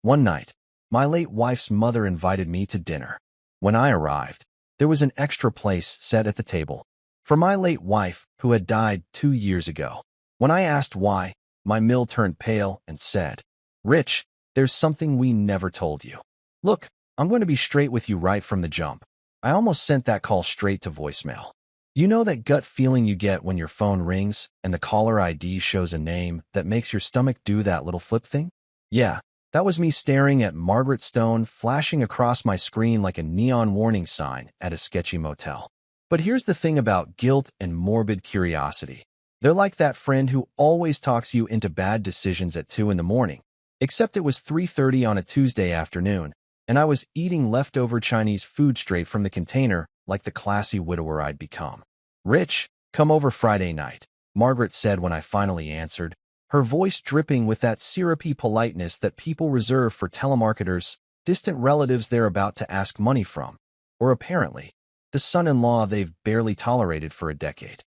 One night, my late wife's mother invited me to dinner. When I arrived, there was an extra place set at the table for my late wife, who had died 2 years ago. When I asked why, my mill turned pale and said, "Rich, there's something we never told you. Look, I'm going to be straight with you right from the jump. I almost sent that call straight to voicemail. You know that gut feeling you get when your phone rings and the caller ID shows a name that makes your stomach do that little flip thing? Yeah, that was me staring at Margaret Stone flashing across my screen like a neon warning sign at a sketchy motel. But here's the thing about guilt and morbid curiosity. They're like that friend who always talks you into bad decisions at 2 in the morning. Except it was 3:30 on a Tuesday afternoon, and I was eating leftover Chinese food straight from the container like the classy widower I'd become. "Rich, come over Friday night," Margaret said when I finally answered, her voice dripping with that syrupy politeness that people reserve for telemarketers, distant relatives they're about to ask money from, or apparently, the son-in-law they've barely tolerated for a decade.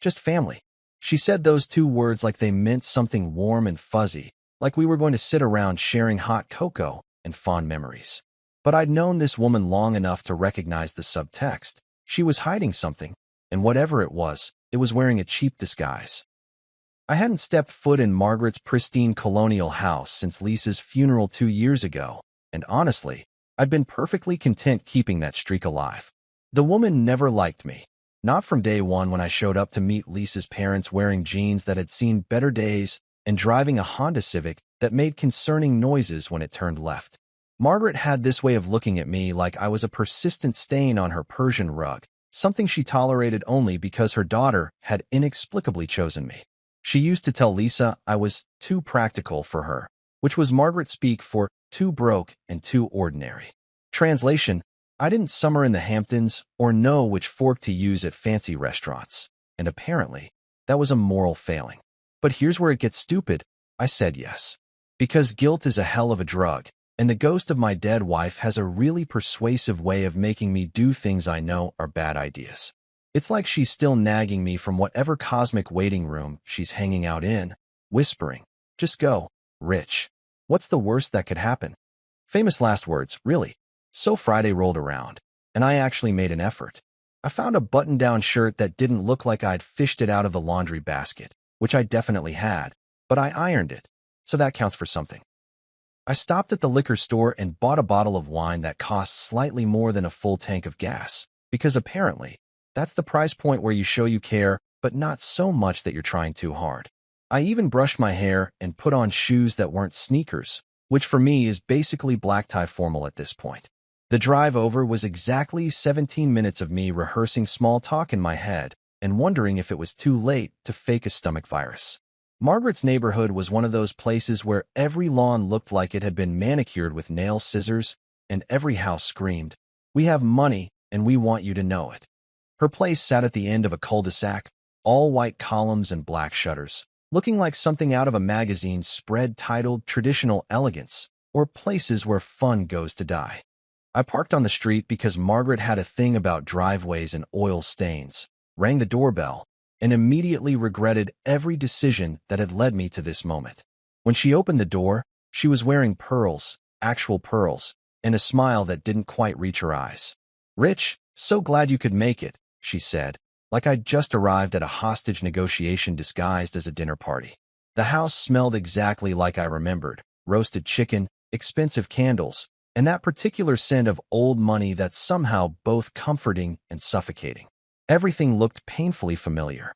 Just family. She said those 2 words like they meant something warm and fuzzy, like we were going to sit around sharing hot cocoa and fond memories. But I'd known this woman long enough to recognize the subtext. She was hiding something, and whatever it was wearing a cheap disguise. I hadn't stepped foot in Margaret's pristine colonial house since Lisa's funeral 2 years ago, and honestly, I'd been perfectly content keeping that streak alive. The woman never liked me. Not from day one when I showed up to meet Lisa's parents wearing jeans that had seen better days and driving a Honda Civic that made concerning noises when it turned left. Margaret had this way of looking at me like I was a persistent stain on her Persian rug, something she tolerated only because her daughter had inexplicably chosen me. She used to tell Lisa I was too practical for her, which was Margaret speak for too broke and too ordinary. Translation: I didn't summer in the Hamptons or know which fork to use at fancy restaurants, and apparently, that was a moral failing. But here's where it gets stupid. I said yes. Because guilt is a hell of a drug, and the ghost of my dead wife has a really persuasive way of making me do things I know are bad ideas. It's like she's still nagging me from whatever cosmic waiting room she's hanging out in, whispering, "Just go, Rich. What's the worst that could happen?" Famous last words, really. So Friday rolled around, and I actually made an effort. I found a button-down shirt that didn't look like I'd fished it out of the laundry basket, which I definitely had, but I ironed it, so that counts for something. I stopped at the liquor store and bought a bottle of wine that cost slightly more than a full tank of gas, because apparently, that's the price point where you show you care, but not so much that you're trying too hard. I even brushed my hair and put on shoes that weren't sneakers, which for me is basically black tie formal at this point. The drive over was exactly 17 minutes of me rehearsing small talk in my head and wondering if it was too late to fake a stomach virus. Margaret's neighborhood was one of those places where every lawn looked like it had been manicured with nail scissors, and every house screamed, "We have money, and we want you to know it." Her place sat at the end of a cul-de-sac, all white columns and black shutters, looking like something out of a magazine spread titled Traditional Elegance, or Places Where Fun Goes to Die. I parked on the street because Margaret had a thing about driveways and oil stains, rang the doorbell, and immediately regretted every decision that had led me to this moment. When she opened the door, she was wearing pearls, actual pearls, and a smile that didn't quite reach her eyes. "Rich, so glad you could make it," she said, like I'd just arrived at a hostage negotiation disguised as a dinner party. The house smelled exactly like I remembered: roasted chicken, expensive candles, and that particular scent of old money that's somehow both comforting and suffocating. Everything looked painfully familiar.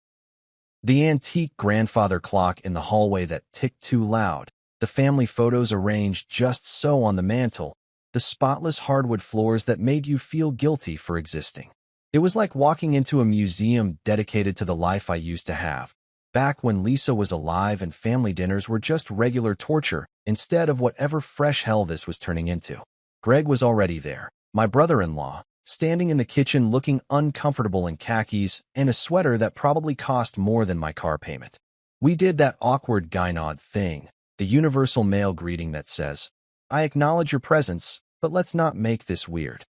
The antique grandfather clock in the hallway that ticked too loud, the family photos arranged just so on the mantel, the spotless hardwood floors that made you feel guilty for existing. It was like walking into a museum dedicated to the life I used to have, back when Lisa was alive and family dinners were just regular torture instead of whatever fresh hell this was turning into. Greg was already there, my brother-in-law, standing in the kitchen looking uncomfortable in khakis and a sweater that probably cost more than my car payment. We did that awkward guy nod thing, the universal male greeting that says, "I acknowledge your presence, but let's not make this weird."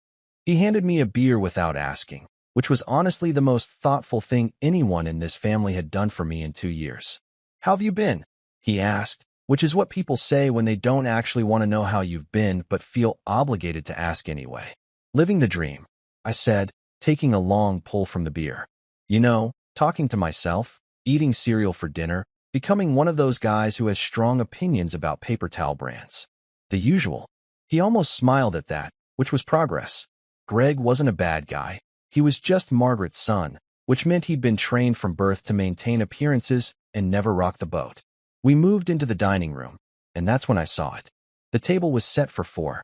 He handed me a beer without asking, which was honestly the most thoughtful thing anyone in this family had done for me in 2 years. "How have you been?" he asked, which is what people say when they don't actually want to know how you've been but feel obligated to ask anyway. Living the dream, I said, taking a long pull from the beer. You know, talking to myself, eating cereal for dinner, becoming one of those guys who has strong opinions about paper towel brands. The usual. He almost smiled at that, which was progress. Greg wasn't a bad guy. He was just Margaret's son, which meant he'd been trained from birth to maintain appearances and never rock the boat. We moved into the dining room, and that's when I saw it. The table was set for four.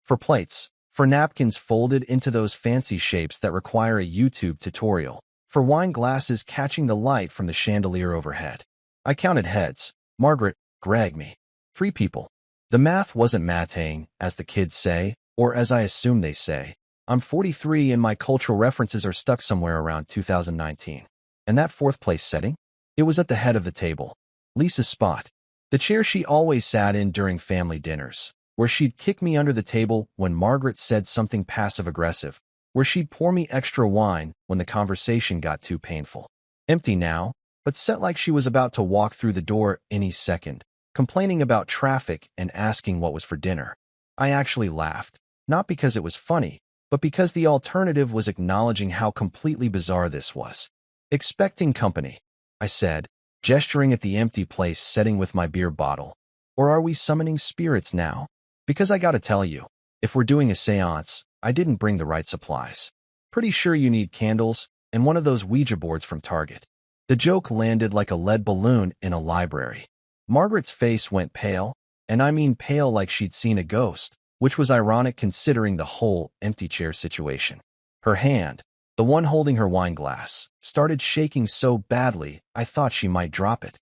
For plates, for napkins folded into those fancy shapes that require a YouTube tutorial, for wine glasses catching the light from the chandelier overhead. I counted heads. Margaret, Greg, me. 3 people. The math wasn't mathing, as the kids say, or as I assume they say. I'm 43 and my cultural references are stuck somewhere around 2019. And that 4th place setting? It was at the head of the table. Lisa's spot. The chair she always sat in during family dinners, where she'd kick me under the table when Margaret said something passive-aggressive, where she'd pour me extra wine when the conversation got too painful. Empty now, but set like she was about to walk through the door any second, complaining about traffic and asking what was for dinner. I actually laughed, not because it was funny, but because the alternative was acknowledging how completely bizarre this was. Expecting company, I said, gesturing at the empty place setting with my beer bottle. Or are we summoning spirits now? Because I gotta tell you, if we're doing a seance, I didn't bring the right supplies. Pretty sure you need candles and one of those Ouija boards from Target. The joke landed like a lead balloon in a library. Margaret's face went pale, and I mean pale like she'd seen a ghost, which was ironic considering the whole empty chair situation. Her hand, the one holding her wine glass, started shaking so badly I thought she might drop it.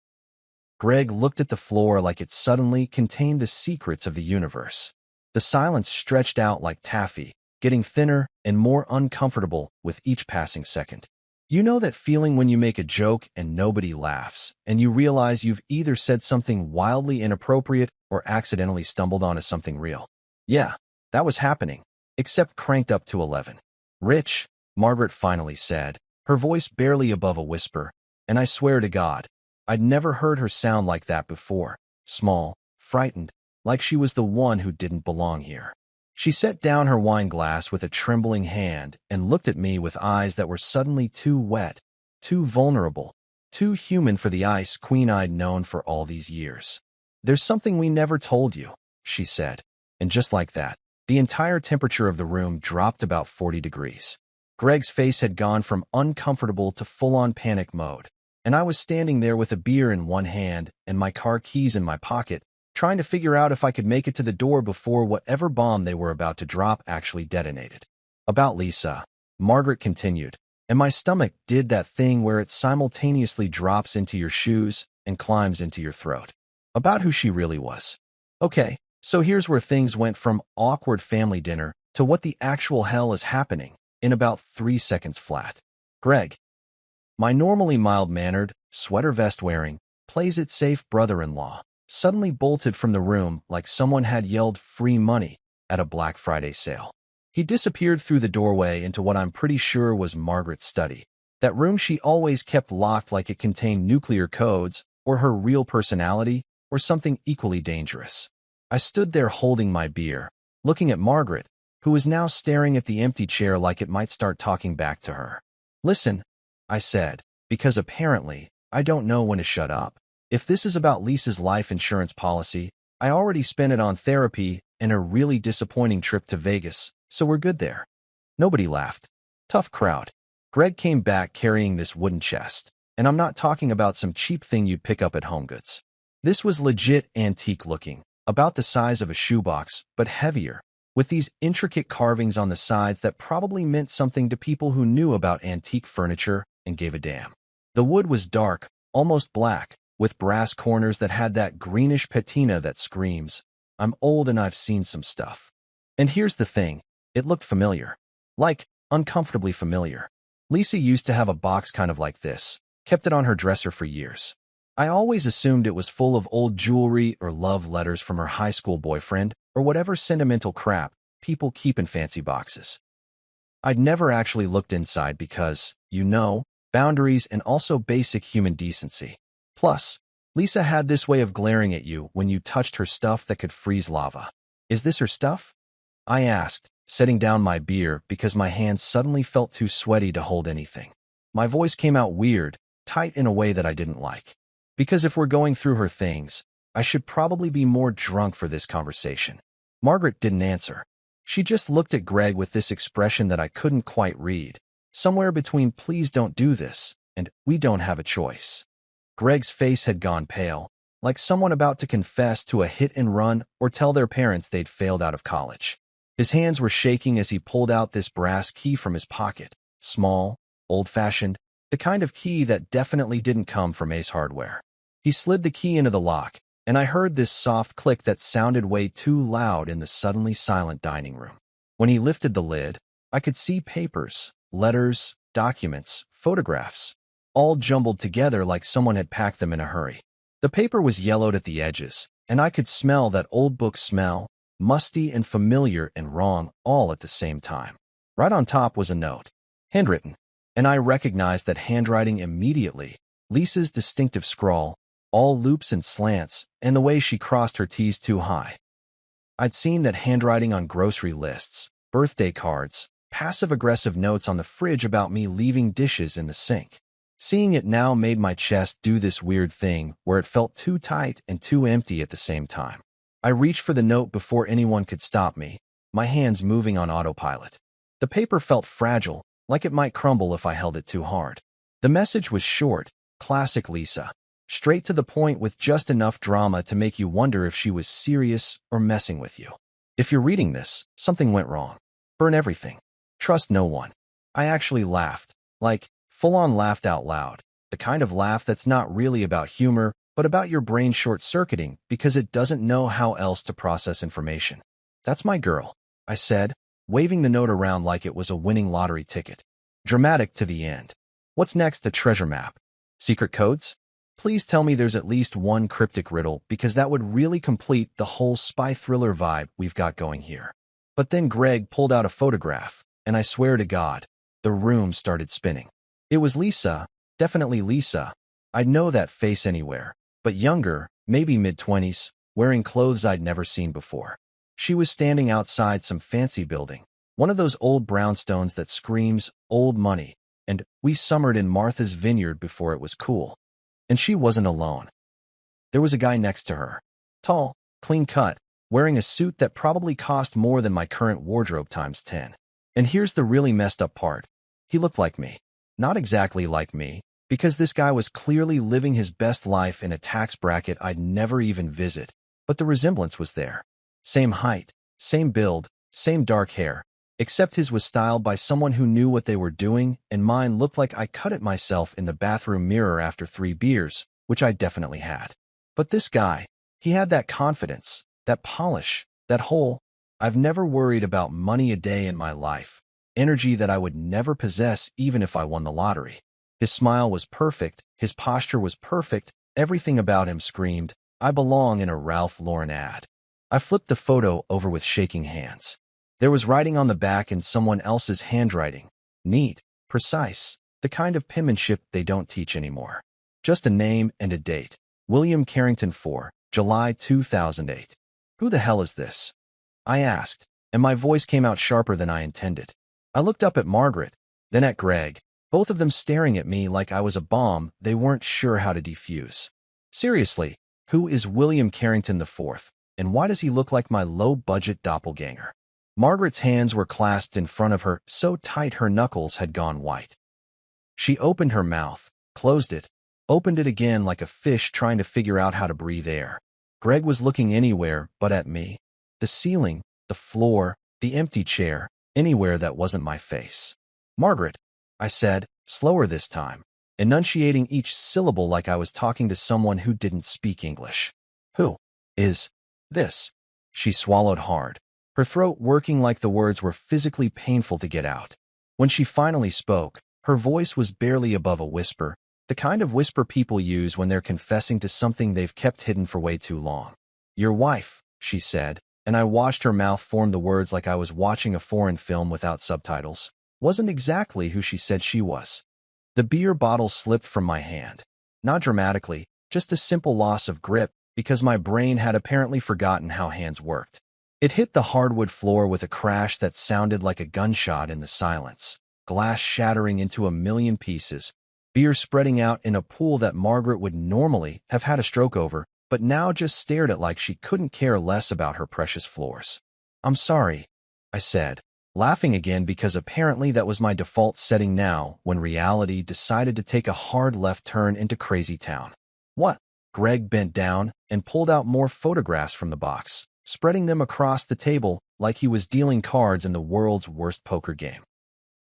Greg looked at the floor like it suddenly contained the secrets of the universe. The silence stretched out like taffy, getting thinner and more uncomfortable with each passing second. You know that feeling when you make a joke and nobody laughs, and you realize you've either said something wildly inappropriate or accidentally stumbled onto something real? Yeah, that was happening, except cranked up to 11. Rich, Margaret finally said, her voice barely above a whisper, and I swear to God, I'd never heard her sound like that before, small, frightened, like she was the one who didn't belong here. She set down her wine glass with a trembling hand and looked at me with eyes that were suddenly too wet, too vulnerable, too human for the ice queen I'd known for all these years. There's something we never told you, she said, and just like that, the entire temperature of the room dropped about 40 degrees. Greg's face had gone from uncomfortable to full-on panic mode, and I was standing there with a beer in one hand and my car keys in my pocket, trying to figure out if I could make it to the door before whatever bomb they were about to drop actually detonated. About Lisa, Margaret continued, and my stomach did that thing where it simultaneously drops into your shoes and climbs into your throat. About who she really was. Okay, so here's where things went from awkward family dinner to what the actual hell is happening in about 3 seconds flat. Greg, my normally mild-mannered, sweater vest-wearing, plays-it-safe brother-in-law, suddenly bolted from the room like someone had yelled free money at a Black Friday sale. He disappeared through the doorway into what I'm pretty sure was Margaret's study, that room she always kept locked like it contained nuclear codes or her real personality or something equally dangerous. I stood there holding my beer, looking at Margaret, who was now staring at the empty chair like it might start talking back to her. Listen, I said, because apparently I don't know when to shut up. If this is about Lisa's life insurance policy, I already spent it on therapy and a really disappointing trip to Vegas, so we're good there. Nobody laughed. Tough crowd. Greg came back carrying this wooden chest, and I'm not talking about some cheap thing you'd pick up at HomeGoods. This was legit antique looking, about the size of a shoebox, but heavier, with these intricate carvings on the sides that probably meant something to people who knew about antique furniture and gave a damn. The wood was dark, almost black, with brass corners that had that greenish patina that screams, I'm old and I've seen some stuff. And here's the thing, it looked familiar. Like, uncomfortably familiar. Lisa used to have a box kind of like this, kept it on her dresser for years. I always assumed it was full of old jewelry or love letters from her high school boyfriend or whatever sentimental crap people keep in fancy boxes. I'd never actually looked inside because, you know, boundaries and also basic human decency. Plus, Lisa had this way of glaring at you when you touched her stuff that could freeze lava. Is this her stuff? I asked, setting down my beer because my hands suddenly felt too sweaty to hold anything. My voice came out weird, tight in a way that I didn't like. Because if we're going through her things, I should probably be more drunk for this conversation. Margaret didn't answer. She just looked at Greg with this expression that I couldn't quite read, somewhere between "please don't do this" and "we don't have a choice." Greg's face had gone pale, like someone about to confess to a hit and run or tell their parents they'd failed out of college. His hands were shaking as he pulled out this brass key from his pocket, small, old-fashioned, the kind of key that definitely didn't come from Ace Hardware. He slid the key into the lock, and I heard this soft click that sounded way too loud in the suddenly silent dining room. When he lifted the lid, I could see papers, letters, documents, photographs, all jumbled together like someone had packed them in a hurry. The paper was yellowed at the edges, and I could smell that old book smell, musty and familiar and wrong all at the same time. Right on top was a note, handwritten, and I recognized that handwriting immediately, Lisa's distinctive scrawl, all loops and slants, and the way she crossed her T's too high. I'd seen that handwriting on grocery lists, birthday cards, passive-aggressive notes on the fridge about me leaving dishes in the sink. Seeing it now made my chest do this weird thing where it felt too tight and too empty at the same time. I reached for the note before anyone could stop me, my hands moving on autopilot. The paper felt fragile, like it might crumble if I held it too hard. The message was short, classic Lisa, straight to the point with just enough drama to make you wonder if she was serious or messing with you. If you're reading this, something went wrong. Burn everything. Trust no one. I actually laughed, like, full-on laughed out loud, the kind of laugh that's not really about humor, but about your brain short-circuiting because it doesn't know how else to process information. That's my girl, I said, waving the note around like it was a winning lottery ticket. Dramatic to the end. What's next? A treasure map? Secret codes? Please tell me there's at least one cryptic riddle because that would really complete the whole spy thriller vibe we've got going here. But then Greg pulled out a photograph, and I swear to God, the room started spinning. It was Lisa, definitely Lisa. I'd know that face anywhere, but younger, maybe mid-20s, wearing clothes I'd never seen before. She was standing outside some fancy building, one of those old brownstones that screams old money, and we summered in Martha's Vineyard before it was cool. And she wasn't alone. There was a guy next to her, tall, clean-cut, wearing a suit that probably cost more than my current wardrobe times 10. And here's the really messed up part. He looked like me. Not exactly like me, because this guy was clearly living his best life in a tax bracket I'd never even visit, but the resemblance was there. Same height, same build, same dark hair, except his was styled by someone who knew what they were doing, and mine looked like I cut it myself in the bathroom mirror after 3 beers, which I definitely had. But this guy, he had that confidence, that polish, that whole, I've never worried about money a day in my life, energy that I would never possess even if I won the lottery. His smile was perfect, his posture was perfect, everything about him screamed, I belong in a Ralph Lauren ad. I flipped the photo over with shaking hands. There was writing on the back in someone else's handwriting. Neat, precise, the kind of penmanship they don't teach anymore. Just a name and a date. William Carrington 4, July 2008. Who the hell is this? I asked, and my voice came out sharper than I intended. I looked up at Margaret, then at Greg, both of them staring at me like I was a bomb they weren't sure how to defuse. Seriously, who is William Carrington IV, and why does he look like my low-budget doppelganger? Margaret's hands were clasped in front of her so tight her knuckles had gone white. She opened her mouth, closed it, opened it again like a fish trying to figure out how to breathe air. Greg was looking anywhere but at me. The ceiling, the floor, the empty chair, anywhere that wasn't my face. Margaret, I said, slower this time, enunciating each syllable like I was talking to someone who didn't speak English. Who is this? She swallowed hard, her throat working like the words were physically painful to get out. When she finally spoke, her voice was barely above a whisper, the kind of whisper people use when they're confessing to something they've kept hidden for way too long. Your wife, she said, and I watched her mouth form the words like I was watching a foreign film without subtitles. Wasn't exactly who she said she was. The beer bottle slipped from my hand. Not dramatically, just a simple loss of grip because my brain had apparently forgotten how hands worked. It hit the hardwood floor with a crash that sounded like a gunshot in the silence, glass shattering into a million pieces, beer spreading out in a pool that Margaret would normally have had a stroke over, but now just stared at like she couldn't care less about her precious floors. "I'm sorry," I said, laughing again because apparently that was my default setting now when reality decided to take a hard left turn into crazy town. "What?" Greg bent down and pulled out more photographs from the box, spreading them across the table like he was dealing cards in the world's worst poker game.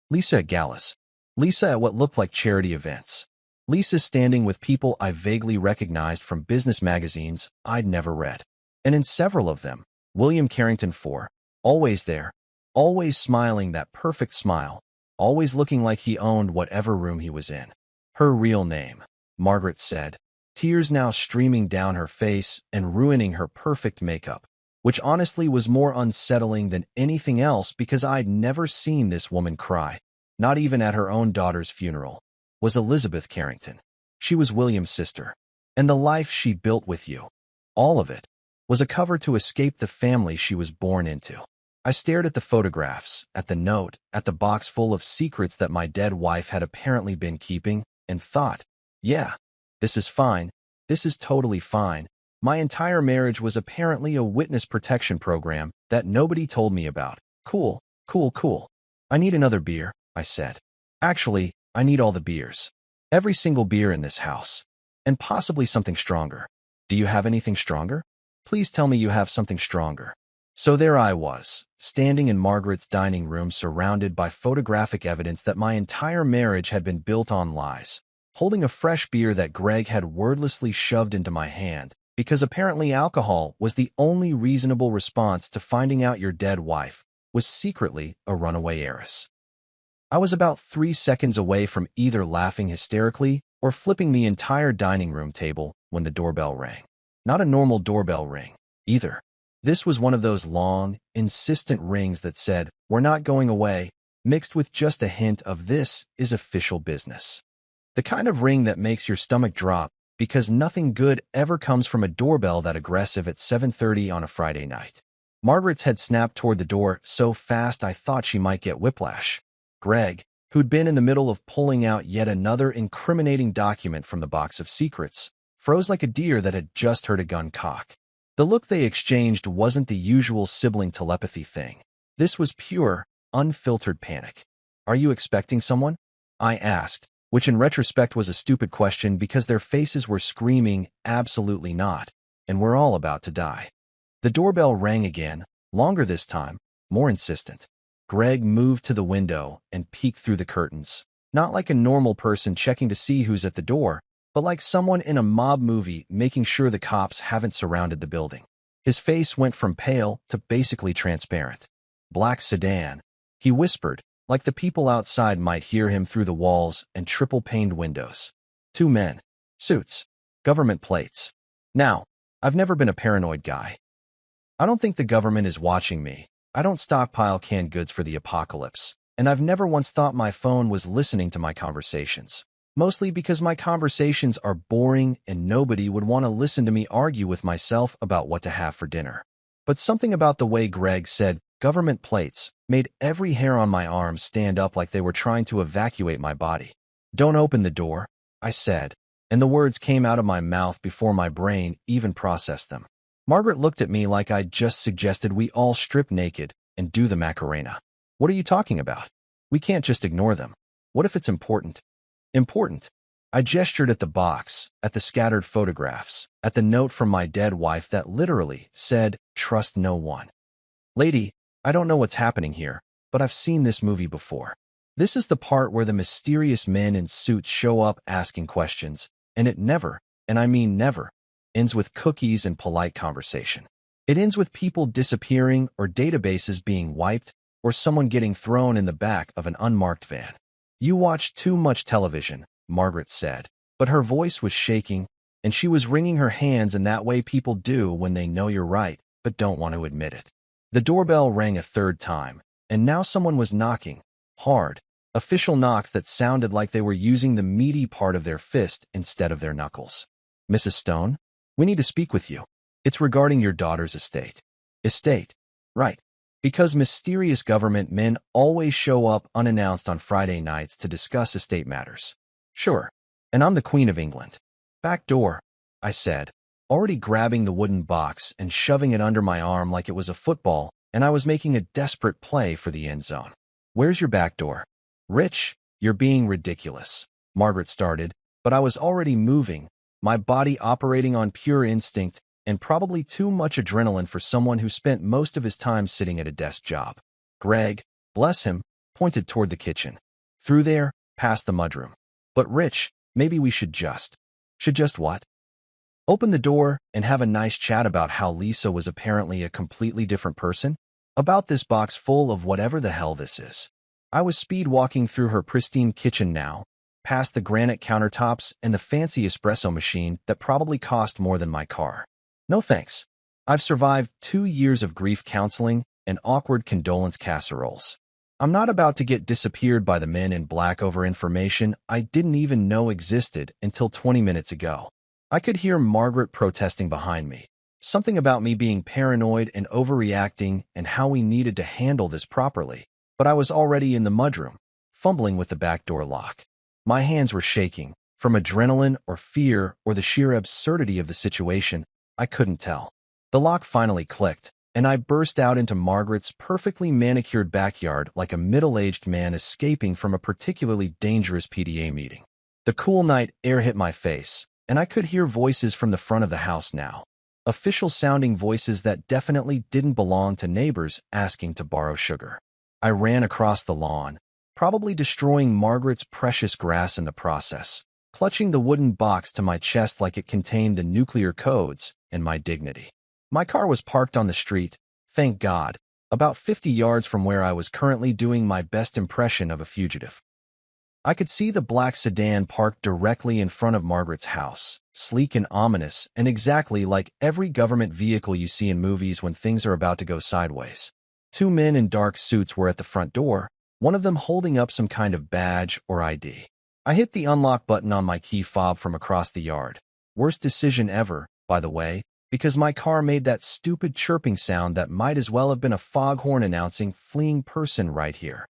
Lisa at galas. Lisa at what looked like charity events. Lisa standing with people I vaguely recognized from business magazines I'd never read. And in several of them, William Carrington IV, always there, always smiling that perfect smile, always looking like he owned whatever room he was in. Her real name, Margaret said, tears now streaming down her face and ruining her perfect makeup, which honestly was more unsettling than anything else because I'd never seen this woman cry, not even at her own daughter's funeral, was Elizabeth Carrington. She was William's sister, and the life she built with you, all of it, was a cover to escape the family she was born into. I stared at the photographs, at the note, at the box full of secrets that my dead wife had apparently been keeping, and thought, yeah, this is fine. This is totally fine. My entire marriage was apparently a witness protection program that nobody told me about. Cool, cool, cool. "I need another beer," I said. "Actually, I need all the beers. Every single beer in this house. And possibly something stronger. Do you have anything stronger? Please tell me you have something stronger." So there I was, standing in Margaret's dining room surrounded by photographic evidence that my entire marriage had been built on lies, holding a fresh beer that Greg had wordlessly shoved into my hand, because apparently alcohol was the only reasonable response to finding out your dead wife was secretly a runaway heiress. I was about 3 seconds away from either laughing hysterically or flipping the entire dining room table when the doorbell rang. Not a normal doorbell ring, either. This was one of those long, insistent rings that said, "We're not going away," mixed with just a hint of "This is official business." The kind of ring that makes your stomach drop because nothing good ever comes from a doorbell that aggressive at 7:30 on a Friday night. Margaret's head snapped toward the door so fast I thought she might get whiplash. Greg, who'd been in the middle of pulling out yet another incriminating document from the box of secrets, froze like a deer that had just heard a gun cock. The look they exchanged wasn't the usual sibling telepathy thing. This was pure, unfiltered panic. "Are you expecting someone?" I asked, which in retrospect was a stupid question because their faces were screaming, "Absolutely not," and we're all about to die. The doorbell rang again, longer this time, more insistent. Greg moved to the window and peeked through the curtains, not like a normal person checking to see who's at the door, but like someone in a mob movie making sure the cops haven't surrounded the building. His face went from pale to basically transparent. "Black sedan," he whispered, like the people outside might hear him through the walls and triple-paned windows. 2 men. Suits. Government plates. Now, I've never been a paranoid guy. I don't think the government is watching me. I don't stockpile canned goods for the apocalypse, and I've never once thought my phone was listening to my conversations. Mostly because my conversations are boring and nobody would want to listen to me argue with myself about what to have for dinner. But something about the way Greg said "government plates" made every hair on my arm stand up like they were trying to evacuate my body. "Don't open the door," I said, and the words came out of my mouth before my brain even processed them. Margaret looked at me like I'd just suggested we all strip naked and do the Macarena. "What are you talking about? We can't just ignore them. What if it's important?" Important. I gestured at the box, at the scattered photographs, at the note from my dead wife that literally said, "Trust no one." "Lady, I don't know what's happening here, but I've seen this movie before. This is the part where the mysterious men in suits show up asking questions, and it never, and I mean never, ends with cookies and polite conversation. It ends with people disappearing or databases being wiped or someone getting thrown in the back of an unmarked van." "You watch too much television," Margaret said, but her voice was shaking, and she was wringing her hands in that way people do when they know you're right but don't want to admit it. The doorbell rang a 3rd time, and now someone was knocking, hard, official knocks that sounded like they were using the meaty part of their fist instead of their knuckles. Mrs. Stone, we need to speak with you. It's regarding your daughter's estate. Estate. Right. Because mysterious government men always show up unannounced on Friday nights to discuss estate matters. Sure. And I'm the Queen of England. Back door, I said, already grabbing the wooden box and shoving it under my arm like it was a football, and I was making a desperate play for the end zone. Where's your back door? Rich, you're being ridiculous, Margaret started, but I was already moving, my body operating on pure instinct and probably too much adrenaline for someone who spent most of his time sitting at a desk job. Greg, bless him, pointed toward the kitchen. Through there, past the mudroom. But Rich, maybe we should just what? Open the door and have a nice chat about how Lisa was apparently a completely different person? About this box full of whatever the hell this is. I was speed walking through her pristine kitchen now, past the granite countertops and the fancy espresso machine that probably cost more than my car. No thanks. I've survived 2 years of grief counseling and awkward condolence casseroles. I'm not about to get disappeared by the men in black over information I didn't even know existed until 20 minutes ago. I could hear Margaret protesting behind me. Something about me being paranoid and overreacting and how we needed to handle this properly. But I was already in the mudroom, fumbling with the back door lock. My hands were shaking, from adrenaline or fear or the sheer absurdity of the situation. I couldn't tell. The lock finally clicked, and I burst out into Margaret's perfectly manicured backyard like a middle-aged man escaping from a particularly dangerous PTA meeting. The cool night air hit my face, and I could hear voices from the front of the house now. Official-sounding voices that definitely didn't belong to neighbors asking to borrow sugar. I ran across the lawn, probably destroying Margaret's precious grass in the process, clutching the wooden box to my chest like it contained the nuclear codes and my dignity. My car was parked on the street, thank God, about 50 yards from where I was currently doing my best impression of a fugitive. I could see the black sedan parked directly in front of Margaret's house, sleek and ominous, and exactly like every government vehicle you see in movies when things are about to go sideways. 2 men in dark suits were at the front door, one of them holding up some kind of badge or ID. I hit the unlock button on my key fob from across the yard. Worst decision ever, by the way, because my car made that stupid chirping sound that might as well have been a foghorn announcing fleeing person right here.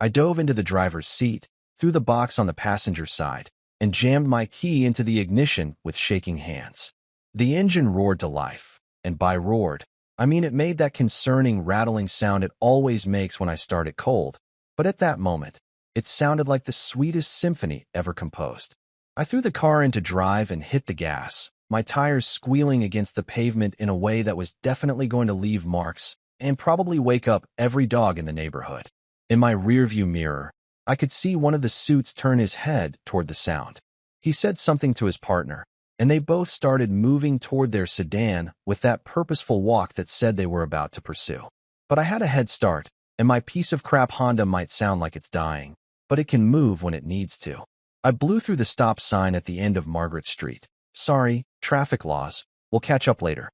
I dove into the driver's seat, threw the box on the passenger side, and jammed my key into the ignition with shaking hands. The engine roared to life, and by roared, I mean it made that concerning rattling sound it always makes when I start it cold, but at that moment, it sounded like the sweetest symphony ever composed. I threw the car into drive and hit the gas, my tires squealing against the pavement in a way that was definitely going to leave marks and probably wake up every dog in the neighborhood. In my rearview mirror, I could see one of the suits turn his head toward the sound. He said something to his partner, and they both started moving toward their sedan with that purposeful walk that said they were about to pursue. But I had a head start, and my piece of crap Honda might sound like it's dying, but it can move when it needs to. I blew through the stop sign at the end of Margaret Street. Sorry, traffic laws, we'll catch up later.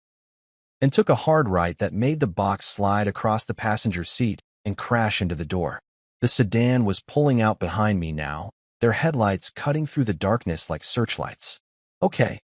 And took a hard right that made the box slide across the passenger seat and crash into the door. The sedan was pulling out behind me now, their headlights cutting through the darkness like searchlights. Okay,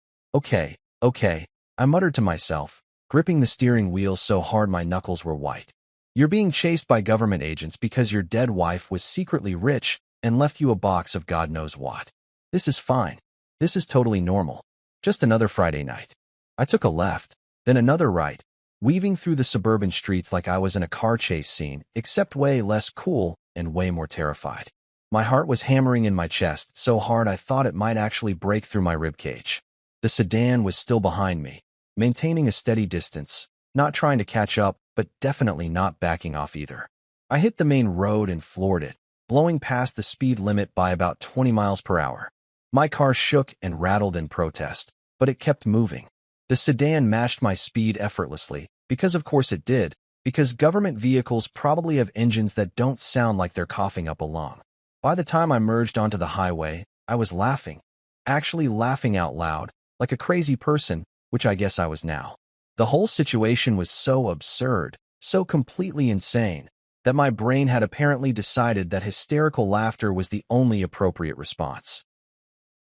I muttered to myself, gripping the steering wheel so hard my knuckles were white. You're being chased by government agents because your dead wife was secretly rich and left you a box of God knows what. This is fine. This is totally normal. Just another Friday night. I took a left, then another right, weaving through the suburban streets like I was in a car chase scene, except way less cool and way more terrified. My heart was hammering in my chest so hard I thought it might actually break through my ribcage. The sedan was still behind me, maintaining a steady distance, not trying to catch up, but definitely not backing off either. I hit the main road and floored it, blowing past the speed limit by about 20 miles per hour. My car shook and rattled in protest, but it kept moving. The sedan matched my speed effortlessly, because of course it did, because government vehicles probably have engines that don't sound like they're coughing up a lung. By the time I merged onto the highway, I was laughing, actually laughing out loud, like a crazy person, which I guess I was now. The whole situation was so absurd, so completely insane, that my brain had apparently decided that hysterical laughter was the only appropriate response.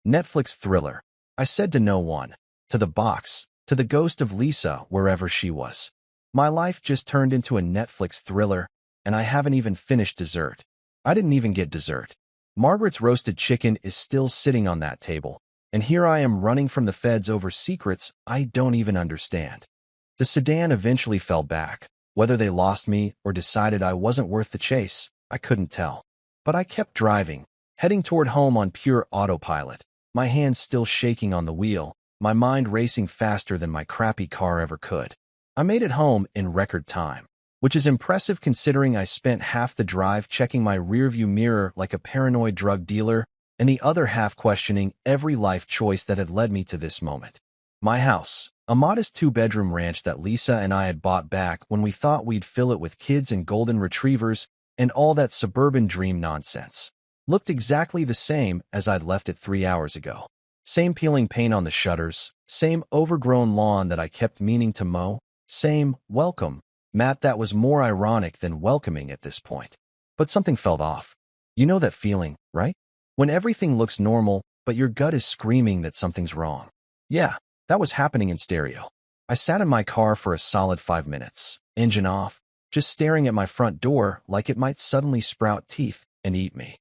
Netflix thriller, I said to no one, to the box, to the ghost of Lisa wherever she was. My life just turned into a Netflix thriller, and I haven't even finished dessert. I didn't even get dessert. Margaret's roasted chicken is still sitting on that table, and here I am running from the feds over secrets I don't even understand. The sedan eventually fell back. Whether they lost me or decided I wasn't worth the chase, I couldn't tell. But I kept driving, heading toward home on pure autopilot, my hands still shaking on the wheel, my mind racing faster than my crappy car ever could. I made it home in record time, which is impressive considering I spent half the drive checking my rearview mirror like a paranoid drug dealer and the other half questioning every life choice that had led me to this moment. My house, a modest two-bedroom ranch that Lisa and I had bought back when we thought we'd fill it with kids and golden retrievers and all that suburban dream nonsense, looked exactly the same as I'd left it 3 hours ago. Same peeling paint on the shutters, same overgrown lawn that I kept meaning to mow, same welcome mat that was more ironic than welcoming at this point. But something felt off. You know that feeling, right? When everything looks normal, but your gut is screaming that something's wrong. Yeah, that was happening in stereo. I sat in my car for a solid 5 minutes, engine off, just staring at my front door like it might suddenly sprout teeth and eat me.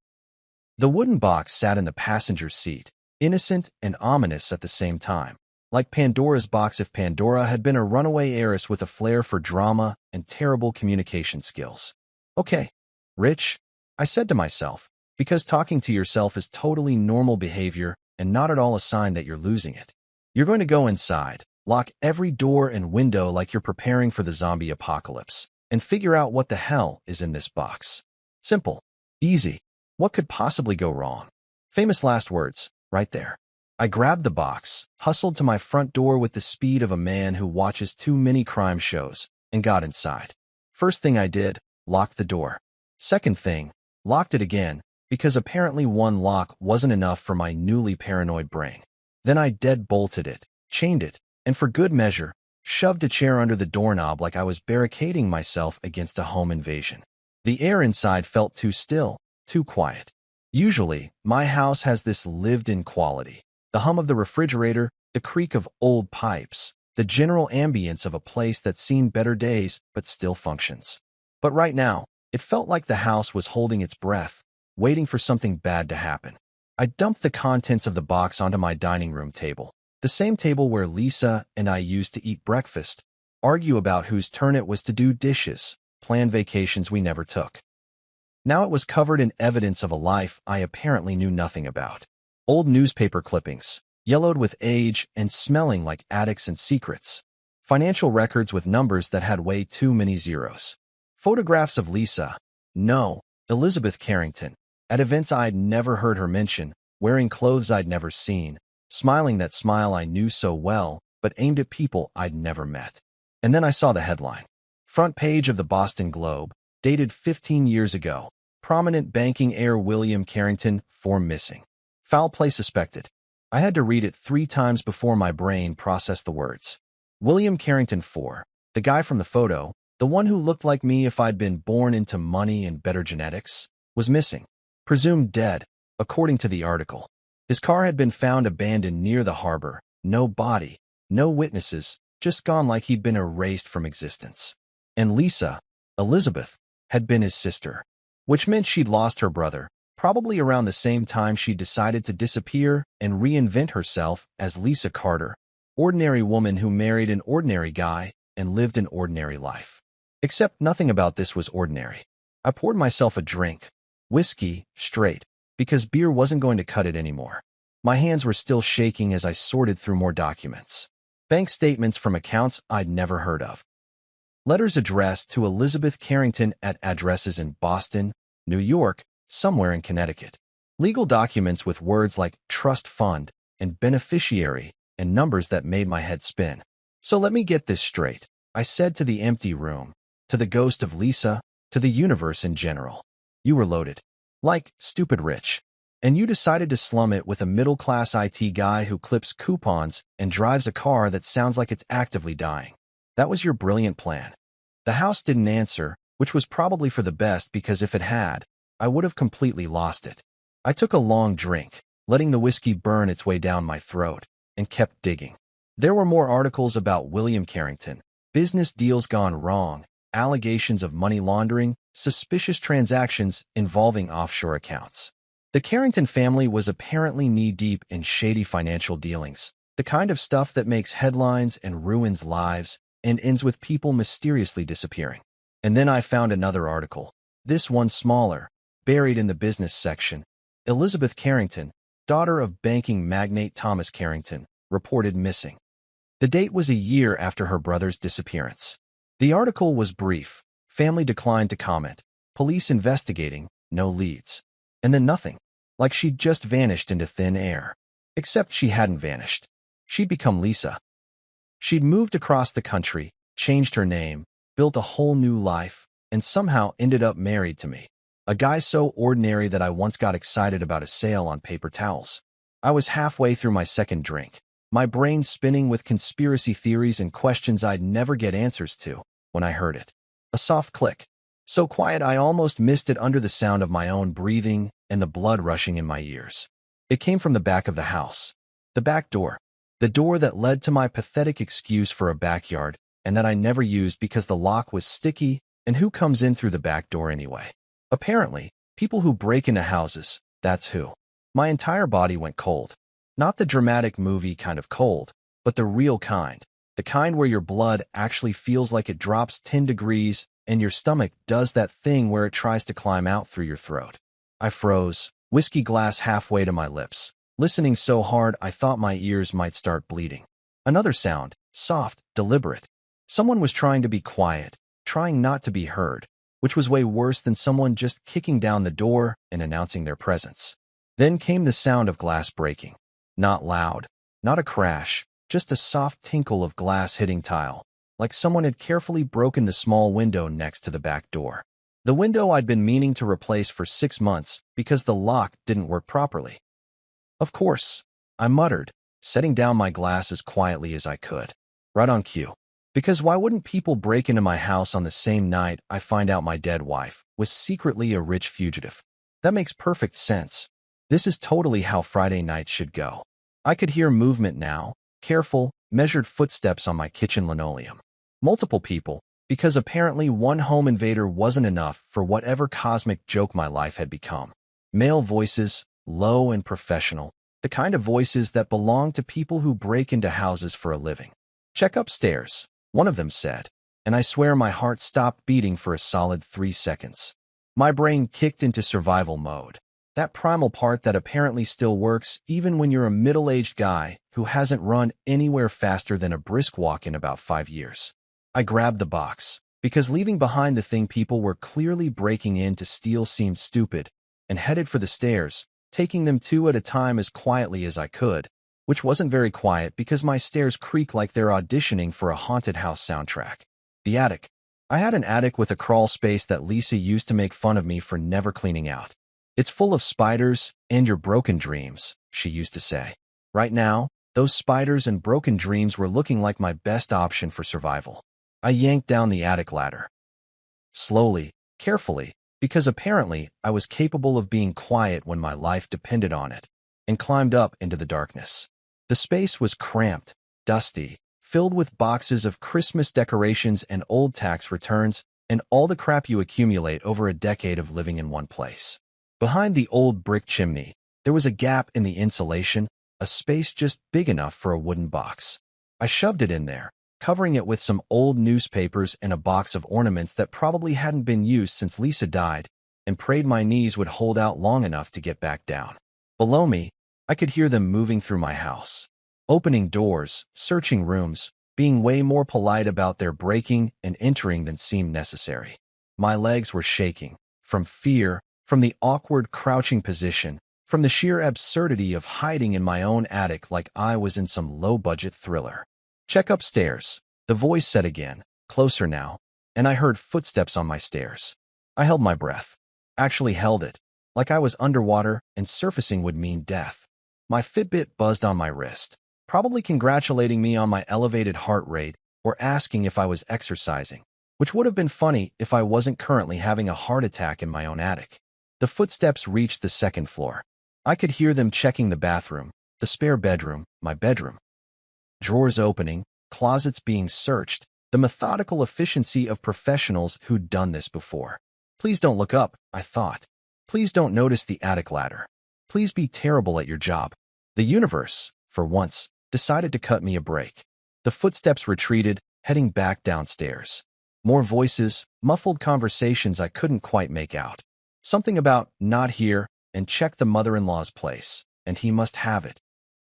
The wooden box sat in the passenger seat, innocent and ominous at the same time, like Pandora's box if Pandora had been a runaway heiress with a flair for drama and terrible communication skills. Okay, Rich, I said to myself, because talking to yourself is totally normal behavior and not at all a sign that you're losing it. You're going to go inside, lock every door and window like you're preparing for the zombie apocalypse, and figure out what the hell is in this box. Simple. Easy. What could possibly go wrong? Famous last words, right there. I grabbed the box, hustled to my front door with the speed of a man who watches too many crime shows, and got inside. First thing I did, locked the door. Second thing, locked it again, because apparently one lock wasn't enough for my newly paranoid brain. Then I dead-bolted it, chained it, and for good measure, shoved a chair under the doorknob like I was barricading myself against a home invasion. The air inside felt too still, too quiet. Usually, my house has this lived-in quality. The hum of the refrigerator, the creak of old pipes, the general ambience of a place that's seen better days but still functions. But right now, it felt like the house was holding its breath, waiting for something bad to happen. I dumped the contents of the box onto my dining room table, the same table where Lisa and I used to eat breakfast, argue about whose turn it was to do dishes, plan vacations we never took. Now it was covered in evidence of a life I apparently knew nothing about. Old newspaper clippings, yellowed with age and smelling like attics and secrets. Financial records with numbers that had way too many zeros. Photographs of Lisa, no, Elizabeth Carrington, at events I'd never heard her mention, wearing clothes I'd never seen, smiling that smile I knew so well, but aimed at people I'd never met. And then I saw the headline. Front page of the Boston Globe, dated 15 years ago. Prominent banking heir William Carrington, 4 missing. Foul play suspected. I had to read it 3 times before my brain processed the words. William Carrington 4, the guy from the photo, the one who looked like me if I'd been born into money and better genetics, was missing. Presumed dead, according to the article. His car had been found abandoned near the harbor. No body, no witnesses, just gone like he'd been erased from existence. And Lisa, Elizabeth, had been his sister, which meant she'd lost her brother, probably around the same time she decided to disappear and reinvent herself as Lisa Carter, ordinary woman who married an ordinary guy and lived an ordinary life. Except nothing about this was ordinary. I poured myself a drink, whiskey, straight, because beer wasn't going to cut it anymore. My hands were still shaking as I sorted through more documents. Bank statements from accounts I'd never heard of. Letters addressed to Elizabeth Carrington at addresses in Boston, New York, somewhere in Connecticut. Legal documents with words like trust fund and beneficiary and numbers that made my head spin. So let me get this straight, I said to the empty room, to the ghost of Lisa, to the universe in general. You were loaded. Like stupid rich. And you decided to slum it with a middle-class IT guy who clips coupons and drives a car that sounds like it's actively dying. That was your brilliant plan. The house didn't answer, which was probably for the best because if it had, I would have completely lost it. I took a long drink, letting the whiskey burn its way down my throat, and kept digging. There were more articles about William Carrington, business deals gone wrong, allegations of money laundering, suspicious transactions involving offshore accounts. The Carrington family was apparently knee-deep in shady financial dealings, the kind of stuff that makes headlines and ruins lives and ends with people mysteriously disappearing. And then I found another article, this one smaller, buried in the business section. Elizabeth Carrington, daughter of banking magnate Thomas Carrington, reported missing. The date was a year after her brother's disappearance. The article was brief. Family declined to comment. Police investigating, no leads. And then nothing. Like she'd just vanished into thin air. Except she hadn't vanished. She'd become Lisa. She'd moved across the country, changed her name, built a whole new life, and somehow ended up married to me. A guy so ordinary that I once got excited about a sale on paper towels. I was halfway through my second drink, my brain spinning with conspiracy theories and questions I'd never get answers to, when I heard it. A soft click. So quiet I almost missed it under the sound of my own breathing and the blood rushing in my ears. It came from the back of the house. The back door. The door that led to my pathetic excuse for a backyard, and that I never used because the lock was sticky, and who comes in through the back door anyway? Apparently, people who break into houses, that's who. My entire body went cold. Not the dramatic movie kind of cold, but the real kind. The kind where your blood actually feels like it drops 10 degrees and your stomach does that thing where it tries to climb out through your throat. I froze, whiskey glass halfway to my lips, listening so hard I thought my ears might start bleeding. Another sound, soft, deliberate. Someone was trying to be quiet, trying not to be heard, which was way worse than someone just kicking down the door and announcing their presence. Then came the sound of glass breaking. Not loud, not a crash, just a soft tinkle of glass hitting tile, like someone had carefully broken the small window next to the back door. The window I'd been meaning to replace for 6 months because the lock didn't work properly. Of course, I muttered, setting down my glass as quietly as I could. Right on cue. Because why wouldn't people break into my house on the same night I find out my dead wife was secretly a rich fugitive? That makes perfect sense. This is totally how Friday nights should go. I could hear movement now, careful, measured footsteps on my kitchen linoleum. Multiple people, because apparently one home invader wasn't enough for whatever cosmic joke my life had become. Male voices, low and professional, the kind of voices that belong to people who break into houses for a living. "Check upstairs," one of them said, and I swear my heart stopped beating for a solid 3 seconds. My brain kicked into survival mode. That primal part that apparently still works even when you're a middle-aged guy who hasn't run anywhere faster than a brisk walk in about 5 years. I grabbed the box, because leaving behind the thing people were clearly breaking in to steal seemed stupid, and headed for the stairs, taking them 2 at a time as quietly as I could, which wasn't very quiet because my stairs creak like they're auditioning for a haunted house soundtrack. The attic. I had an attic with a crawl space that Lisa used to make fun of me for never cleaning out. "It's full of spiders and your broken dreams," she used to say. Right now, those spiders and broken dreams were looking like my best option for survival. I yanked down the attic ladder. Slowly, carefully, because apparently I was capable of being quiet when my life depended on it, and climbed up into the darkness. The space was cramped, dusty, filled with boxes of Christmas decorations and old tax returns, and all the crap you accumulate over a decade of living in one place. Behind the old brick chimney, there was a gap in the insulation, a space just big enough for a wooden box. I shoved it in there, covering it with some old newspapers and a box of ornaments that probably hadn't been used since Lisa died, and prayed my knees would hold out long enough to get back down. Below me, I could hear them moving through my house, opening doors, searching rooms, being way more polite about their breaking and entering than seemed necessary. My legs were shaking, from fear, from the awkward crouching position, from the sheer absurdity of hiding in my own attic like I was in some low-budget thriller. "Check upstairs," the voice said again, closer now, and I heard footsteps on my stairs. I held my breath. Actually held it, like I was underwater and surfacing would mean death. My Fitbit buzzed on my wrist, probably congratulating me on my elevated heart rate or asking if I was exercising, which would have been funny if I wasn't currently having a heart attack in my own attic. The footsteps reached the second floor. I could hear them checking the bathroom, the spare bedroom, my bedroom. Drawers opening, closets being searched, the methodical efficiency of professionals who'd done this before. Please don't look up, I thought. Please don't notice the attic ladder. Please be terrible at your job. The universe, for once, decided to cut me a break. The footsteps retreated, heading back downstairs. More voices, muffled conversations I couldn't quite make out. Something about not here and check the mother-in-law's place, and he must have it.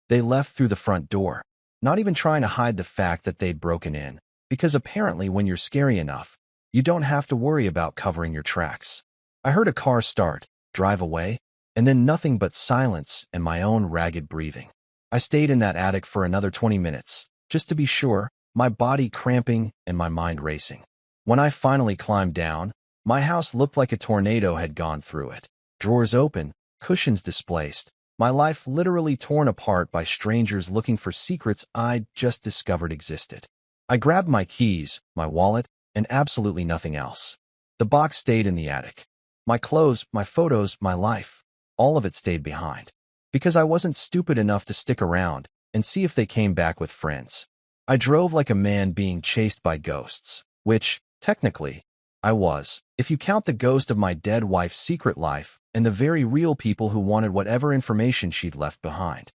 They left through the front door, not even trying to hide the fact that they'd broken in, because apparently when you're scary enough, you don't have to worry about covering your tracks. I heard a car start, drive away, and then nothing but silence and my own ragged breathing. I stayed in that attic for another 20 minutes, just to be sure, my body cramping and my mind racing. When I finally climbed down, my house looked like a tornado had gone through it. Drawers open, cushions displaced, my life literally torn apart by strangers looking for secrets I'd just discovered existed. I grabbed my keys, my wallet, and absolutely nothing else. The box stayed in the attic. My clothes, my photos, my life, all of it stayed behind. Because I wasn't stupid enough to stick around and see if they came back with friends. I drove like a man being chased by ghosts, which, technically, I was, if you count the ghost of my dead wife's secret life and the very real people who wanted whatever information she'd left behind.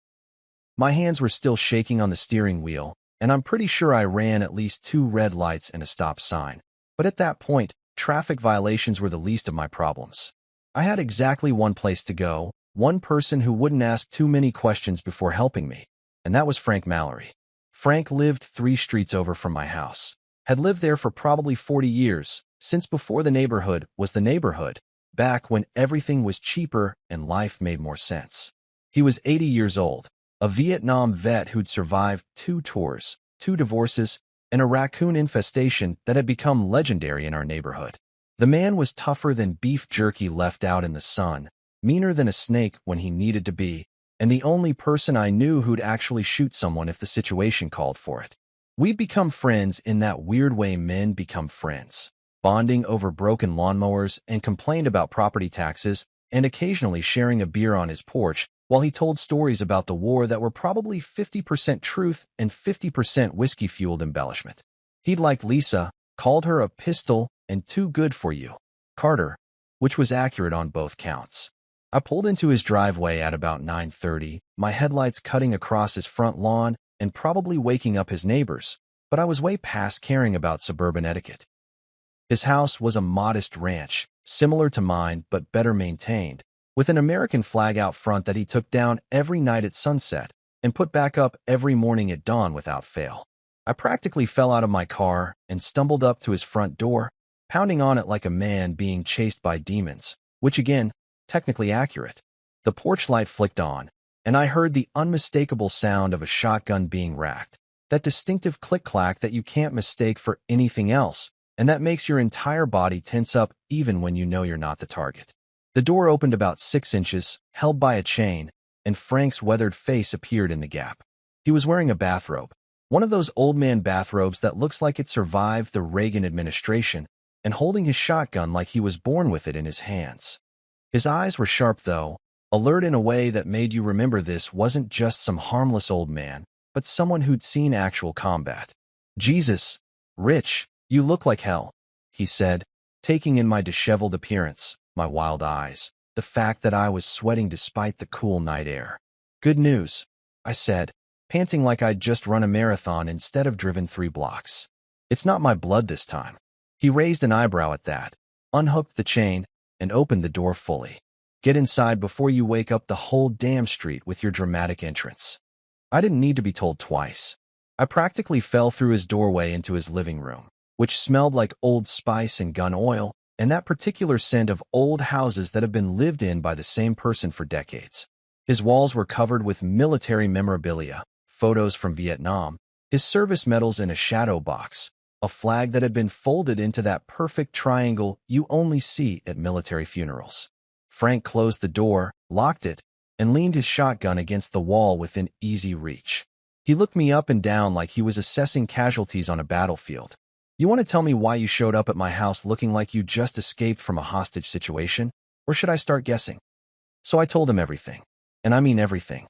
My hands were still shaking on the steering wheel, and I'm pretty sure I ran at least 2 red lights and a stop sign. But at that point, traffic violations were the least of my problems. I had exactly one place to go, one person who wouldn't ask too many questions before helping me, and that was Frank Mallory. Frank lived 3 streets over from my house, had lived there for probably 40 years, since before the neighborhood was the neighborhood, back when everything was cheaper and life made more sense. He was 80 years old, a Vietnam vet who'd survived 2 tours, 2 divorces, and a raccoon infestation that had become legendary in our neighborhood. The man was tougher than beef jerky left out in the sun, meaner than a snake when he needed to be, and the only person I knew who'd actually shoot someone if the situation called for it. We'd become friends in that weird way men become friends, bonding over broken lawnmowers and complained about property taxes and occasionally sharing a beer on his porch while he told stories about the war that were probably 50% truth and 50% whiskey-fueled embellishment. He'd liked Lisa, called her a pistol and too good for you, Carter, which was accurate on both counts. I pulled into his driveway at about 9:30, my headlights cutting across his front lawn and probably waking up his neighbors, but I was way past caring about suburban etiquette. His house was a modest ranch, similar to mine but better maintained, with an American flag out front that he took down every night at sunset and put back up every morning at dawn without fail. I practically fell out of my car and stumbled up to his front door, pounding on it like a man being chased by demons, which again, technically accurate. The porch light flicked on, and I heard the unmistakable sound of a shotgun being racked, that distinctive click-clack that you can't mistake for anything else, and that makes your entire body tense up even when you know you're not the target. The door opened about 6 inches, held by a chain, and Frank's weathered face appeared in the gap. He was wearing a bathrobe, one of those old man bathrobes that looks like it survived the Reagan administration, and holding his shotgun like he was born with it in his hands. His eyes were sharp though, alert in a way that made you remember this wasn't just some harmless old man, but someone who'd seen actual combat. "Jesus, Rich, you look like hell," he said, taking in my disheveled appearance, my wild eyes, the fact that I was sweating despite the cool night air. "Good news," I said, panting like I'd just run a marathon instead of driven 3 blocks. "It's not my blood this time." He raised an eyebrow at that, unhooked the chain, and opened the door fully. "Get inside before you wake up the whole damn street with your dramatic entrance." I didn't need to be told twice. I practically fell through his doorway into his living room, which smelled like Old Spice and gun oil, and that particular scent of old houses that have been lived in by the same person for decades. His walls were covered with military memorabilia, photos from Vietnam, his service medals in a shadow box, a flag that had been folded into that perfect triangle you only see at military funerals. Frank closed the door, locked it, and leaned his shotgun against the wall within easy reach. He looked me up and down like he was assessing casualties on a battlefield. "You want to tell me why you showed up at my house looking like you just escaped from a hostage situation, or should I start guessing?" So I told him everything. And I mean everything.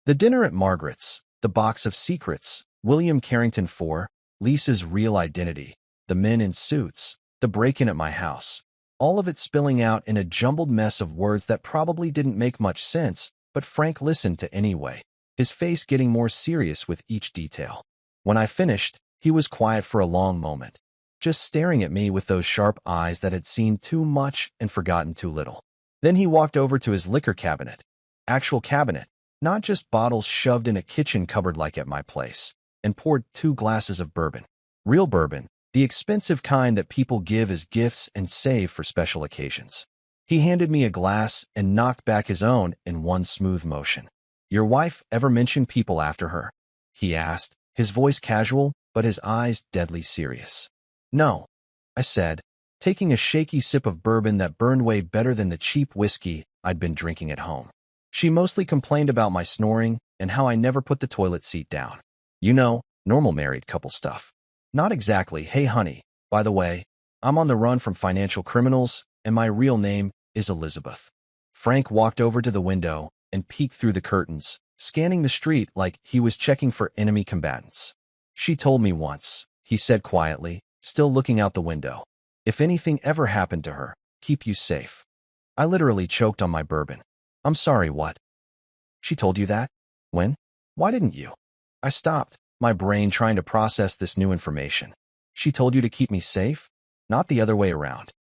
The dinner at Margaret's, the box of secrets, William Carrington 4, Lisa's real identity, the men in suits, the break-in at my house. All of it spilling out in a jumbled mess of words that probably didn't make much sense, but Frank listened to anyway, his face getting more serious with each detail. When I finished, he was quiet for a long moment, just staring at me with those sharp eyes that had seen too much and forgotten too little. Then he walked over to his liquor cabinet. Actual cabinet, not just bottles shoved in a kitchen cupboard like at my place, and poured 2 glasses of bourbon. Real bourbon, the expensive kind that people give as gifts and save for special occasions. He handed me a glass and knocked back his own in one smooth motion. "Your wife ever mention people after her?" he asked, his voice casual, but his eyes deadly serious. "No," I said, taking a shaky sip of bourbon that burned way better than the cheap whiskey I'd been drinking at home. "She mostly complained about my snoring and how I never put the toilet seat down. You know, normal married couple stuff." "Not exactly. Hey honey, by the way, I'm on the run from financial criminals, and my real name is Elizabeth." Frank walked over to the window and peeked through the curtains, scanning the street like he was checking for enemy combatants. "She told me once," he said quietly, still looking out the window. "If anything ever happened to her, keep you safe." I literally choked on my bourbon. "I'm sorry, what?" "She told you that? When? Why didn't you?" I stopped, my brain trying to process this new information. "She told you to keep me safe? Not the other way around."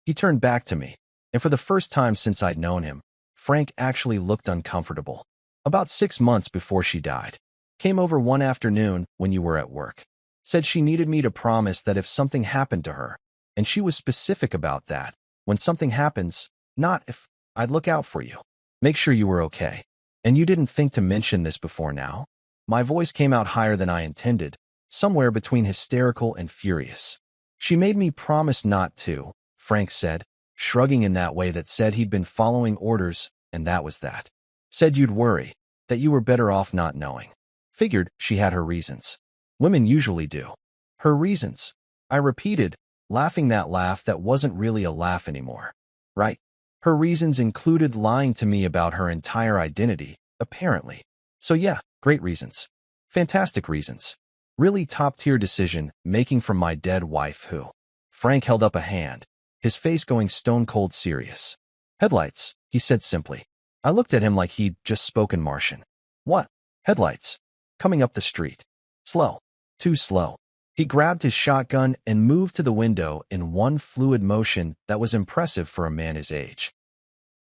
He turned back to me, and for the first time since I'd known him, Frank actually looked uncomfortable. "About 6 months before she died. Came over one afternoon when you were at work. Said she needed me to promise that if something happened to her, and she was specific about that, when something happens, not if, I'd look out for you. Make sure you were okay. And you didn't think to mention this before now?" My voice came out higher than I intended, somewhere between hysterical and furious. "She made me promise not to," Frank said, shrugging in that way that said he'd been following orders, and that was that. "Said you'd worry, that you were better off not knowing. Figured she had her reasons. Women usually do." "Her reasons," I repeated, laughing that laugh that wasn't really a laugh anymore. "Right. Her reasons included lying to me about her entire identity, apparently. So yeah, great reasons. Fantastic reasons. Really top-tier decision making from my dead wife who—" Frank held up a hand, his face going stone-cold serious. "Headlights," he said simply. I looked at him like he'd just spoken Martian. "What? Headlights? Coming up the street. Slow. Too slow." He grabbed his shotgun and moved to the window in one fluid motion that was impressive for a man his age.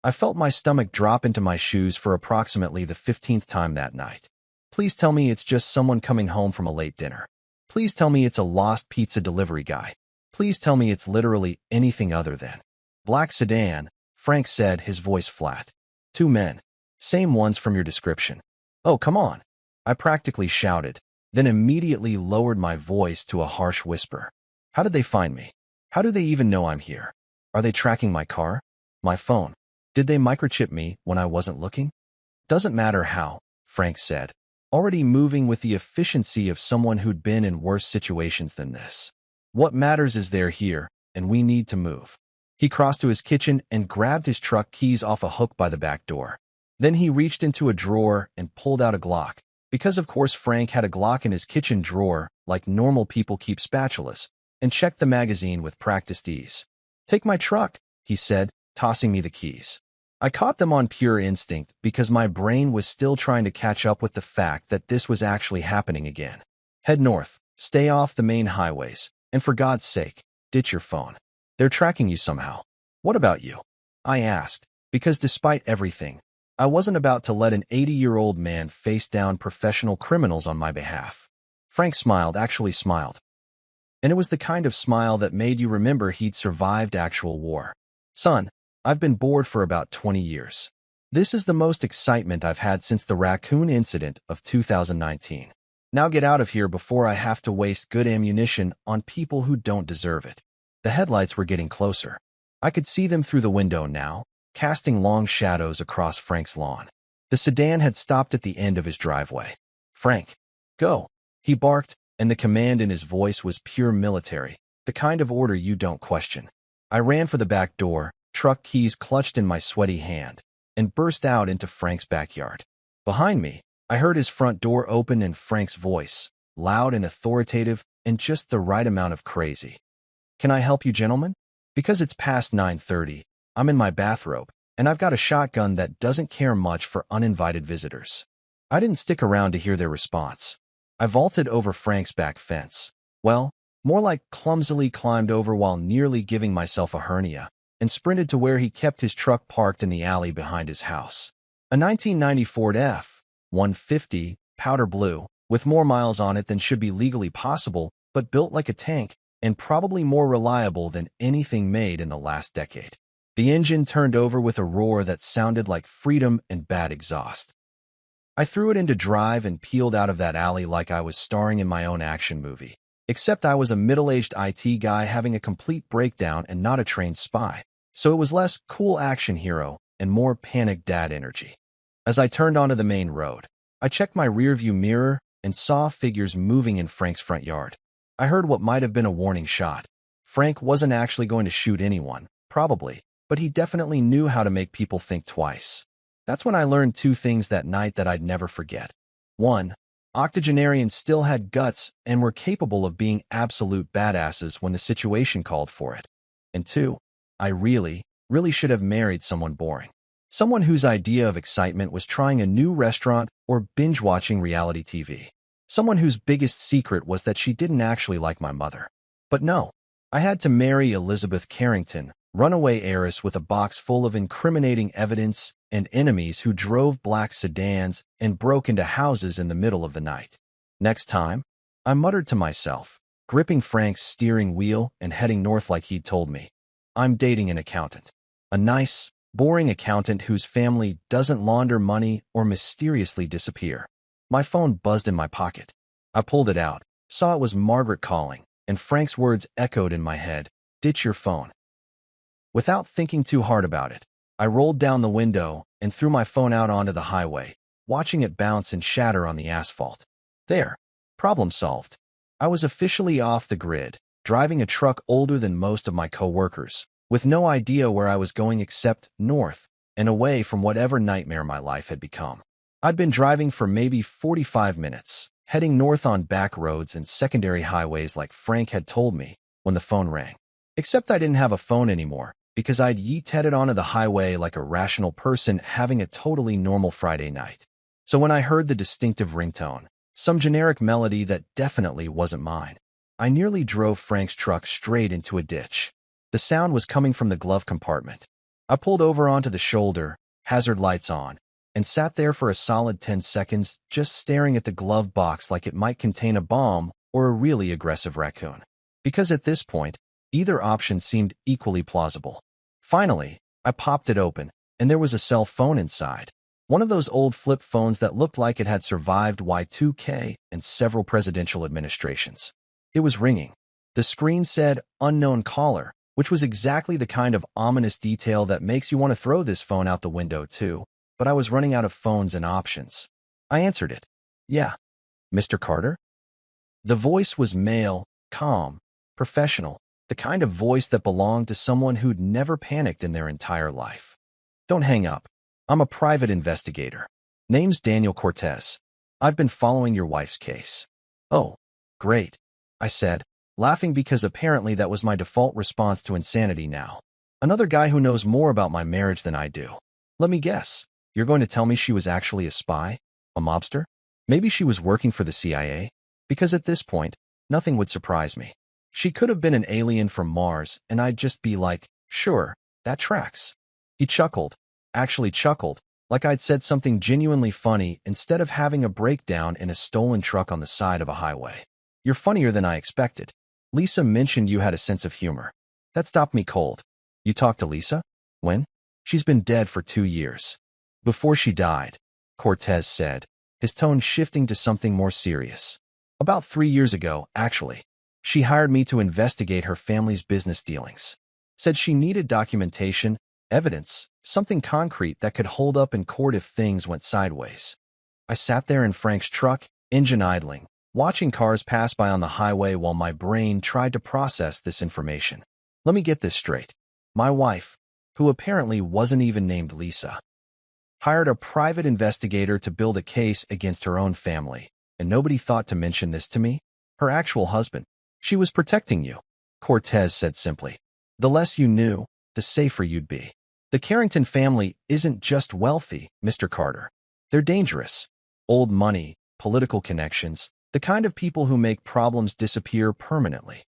I felt my stomach drop into my shoes for approximately the 15th time that night. Please tell me it's just someone coming home from a late dinner. Please tell me it's a lost pizza delivery guy. Please tell me it's literally anything other than. "Black sedan," Frank said, his voice flat. "2 men. Same ones from your description." "Oh, come on," I practically shouted, then immediately lowered my voice to a harsh whisper. "How did they find me? How do they even know I'm here? Are they tracking my car? My phone? Did they microchip me when I wasn't looking?" "Doesn't matter how," Frank said, already moving with the efficiency of someone who'd been in worse situations than this. "What matters is they're here, and we need to move." He crossed to his kitchen and grabbed his truck keys off a hook by the back door. Then he reached into a drawer and pulled out a Glock, because of course Frank had a Glock in his kitchen drawer like normal people keep spatulas, and checked the magazine with practiced ease. "Take my truck," he said, tossing me the keys. I caught them on pure instinct because my brain was still trying to catch up with the fact that this was actually happening again. "Head north, stay off the main highways, and for God's sake, ditch your phone. They're tracking you somehow." "What about you?" I asked, because despite everything, I wasn't about to let an 80-year-old man face down professional criminals on my behalf. Frank smiled, actually smiled. And it was the kind of smile that made you remember he'd survived actual war. "Son, I've been bored for about 20 years. This is the most excitement I've had since the raccoon incident of 2019. Now get out of here before I have to waste good ammunition on people who don't deserve it." The headlights were getting closer. I could see them through the window now, casting long shadows across Frank's lawn. The sedan had stopped at the end of his driveway. "Frank, go," he barked, and the command in his voice was pure military, the kind of order you don't question. I ran for the back door, truck keys clutched in my sweaty hand, and burst out into Frank's backyard. Behind me, I heard his front door open and Frank's voice, loud and authoritative and just the right amount of crazy. "Can I help you, gentlemen? Because it's past 9:30, I'm in my bathrobe, and I've got a shotgun that doesn't care much for uninvited visitors." I didn't stick around to hear their response. I vaulted over Frank's back fence. Well, more like clumsily climbed over while nearly giving myself a hernia, and sprinted to where he kept his truck parked in the alley behind his house. A 1990 Ford F-150, powder blue, with more miles on it than should be legally possible, but built like a tank, and probably more reliable than anything made in the last decade. The engine turned over with a roar that sounded like freedom and bad exhaust. I threw it into drive and peeled out of that alley like I was starring in my own action movie. Except I was a middle-aged IT guy having a complete breakdown and not a trained spy. So it was less cool action hero and more panic dad energy. As I turned onto the main road, I checked my rearview mirror and saw figures moving in Frank's front yard. I heard what might have been a warning shot. Frank wasn't actually going to shoot anyone, probably, but he definitely knew how to make people think twice. That's when I learned two things that night that I'd never forget. 1. Octogenarians still had guts and were capable of being absolute badasses when the situation called for it. And 2. I really should have married someone boring. Someone whose idea of excitement was trying a new restaurant or binge-watching reality TV. Someone whose biggest secret was that she didn't actually like my mother. But no, I had to marry Elizabeth Carrington, runaway heiress with a box full of incriminating evidence and enemies who drove black sedans and broke into houses in the middle of the night. Next time, I muttered to myself, gripping Frank's steering wheel and heading north like he'd told me. I'm dating an accountant. A nice, boring accountant whose family doesn't launder money or mysteriously disappear. My phone buzzed in my pocket. I pulled it out, saw it was Margaret calling, and Frank's words echoed in my head, "Ditch your phone." Without thinking too hard about it, I rolled down the window and threw my phone out onto the highway, watching it bounce and shatter on the asphalt. There. Problem solved. I was officially off the grid, driving a truck older than most of my coworkers, with no idea where I was going except north and away from whatever nightmare my life had become. I'd been driving for maybe 45 minutes, heading north on back roads and secondary highways like Frank had told me when the phone rang. Except I didn't have a phone anymore, because I'd yeet-headed onto the highway like a rational person having a totally normal Friday night. So when I heard the distinctive ringtone, some generic melody that definitely wasn't mine, I nearly drove Frank's truck straight into a ditch. The sound was coming from the glove compartment. I pulled over onto the shoulder, hazard lights on, and sat there for a solid 10 seconds just staring at the glove box like it might contain a bomb or a really aggressive raccoon. Because at this point, either option seemed equally plausible. Finally, I popped it open, and there was a cell phone inside. One of those old flip phones that looked like it had survived Y2K and several presidential administrations. It was ringing. The screen said, "Unknown caller," which was exactly the kind of ominous detail that makes you want to throw this phone out the window too. But I was running out of phones and options. I answered it. "Yeah. Mr. Carter?" The voice was male, calm, professional. The kind of voice that belonged to someone who'd never panicked in their entire life. "Don't hang up. I'm a private investigator. Name's Daniel Cortez. I've been following your wife's case." "Oh, great," I said, laughing because apparently that was my default response to insanity now. Another guy who knows more about my marriage than I do. Let me guess. You're going to tell me she was actually a spy? A mobster? Maybe she was working for the CIA? Because at this point, nothing would surprise me. She could have been an alien from Mars, and I'd just be like, sure, that tracks. He chuckled, actually chuckled, like I'd said something genuinely funny instead of having a breakdown in a stolen truck on the side of a highway. "You're funnier than I expected. Lisa mentioned you had a sense of humor. That stopped me cold." "You talked to Lisa? When?" "She's been dead for 2 years. Before she died," Cortez said, his tone shifting to something more serious. "About 3 years ago, actually. She hired me to investigate her family's business dealings. Said she needed documentation, evidence, something concrete that could hold up in court if things went sideways." I sat there in Frank's truck, engine idling, watching cars pass by on the highway while my brain tried to process this information. Let me get this straight. My wife, who apparently wasn't even named Lisa, hired a private investigator to build a case against her own family, and nobody thought to mention this to me? Her actual husband. She was protecting you, Cortez said simply. The less you knew, the safer you'd be. The Carrington family isn't just wealthy, Mr. Carter. They're dangerous. Old money, political connections, the kind of people who make problems disappear permanently.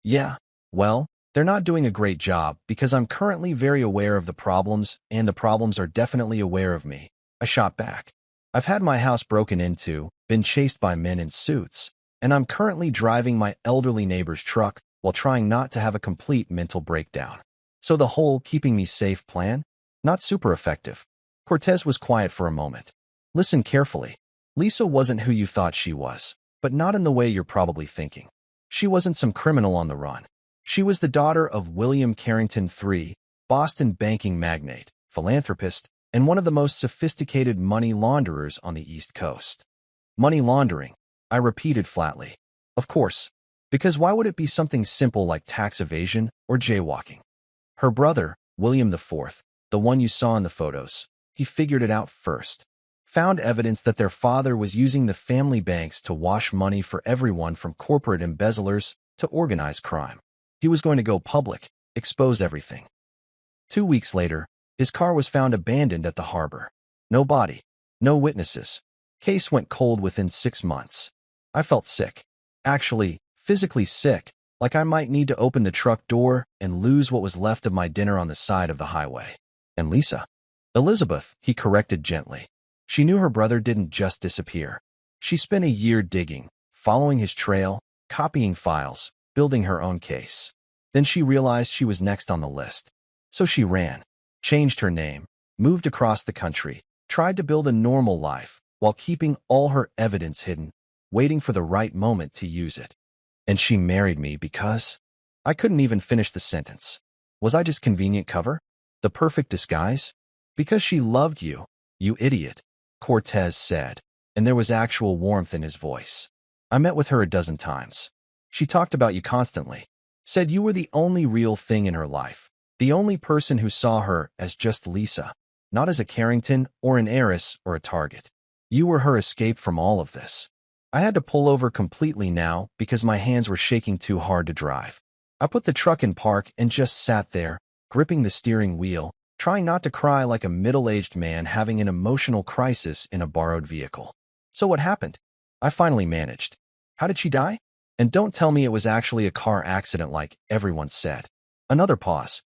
Yeah, well, they're not doing a great job because I'm currently very aware of the problems, and the problems are definitely aware of me. I shot back. I've had my house broken into, been chased by men in suits, and I'm currently driving my elderly neighbor's truck while trying not to have a complete mental breakdown. So the whole keeping me safe plan? Not super effective. Cortez was quiet for a moment. Listen carefully. Lisa wasn't who you thought she was, but not in the way you're probably thinking. She wasn't some criminal on the run. She was the daughter of William Carrington III, Boston banking magnate, philanthropist, and one of the most sophisticated money launderers on the East Coast. Money laundering, I repeated flatly. Of course, because why would it be something simple like tax evasion or jaywalking? Her brother, William IV, the one you saw in the photos, he figured it out first. Found evidence that their father was using the family banks to wash money for everyone from corporate embezzlers to organized crime. He was going to go public, expose everything. 2 weeks later, his car was found abandoned at the harbor. No body, no witnesses. Case went cold within 6 months. I felt sick. Actually, physically sick, like I might need to open the truck door and lose what was left of my dinner on the side of the highway. And Lisa? Elizabeth, he corrected gently. She knew her brother didn't just disappear. She spent a year digging, following his trail, copying files, building her own case. Then she realized she was next on the list. So she ran, changed her name, moved across the country, tried to build a normal life while keeping all her evidence hidden, waiting for the right moment to use it. And she married me because... I couldn't even finish the sentence. Was I just convenient cover? The perfect disguise? Because she loved you, you idiot, Cortez said, and there was actual warmth in his voice. I met with her a dozen times. She talked about you constantly, said you were the only real thing in her life, the only person who saw her as just Lisa, not as a Carrington or an heiress or a target. You were her escape from all of this. I had to pull over completely now because my hands were shaking too hard to drive. I put the truck in park and just sat there, gripping the steering wheel, trying not to cry like a middle-aged man having an emotional crisis in a borrowed vehicle. So what happened? I finally managed. How did she die? And don't tell me it was actually a car accident like everyone said. Another pause.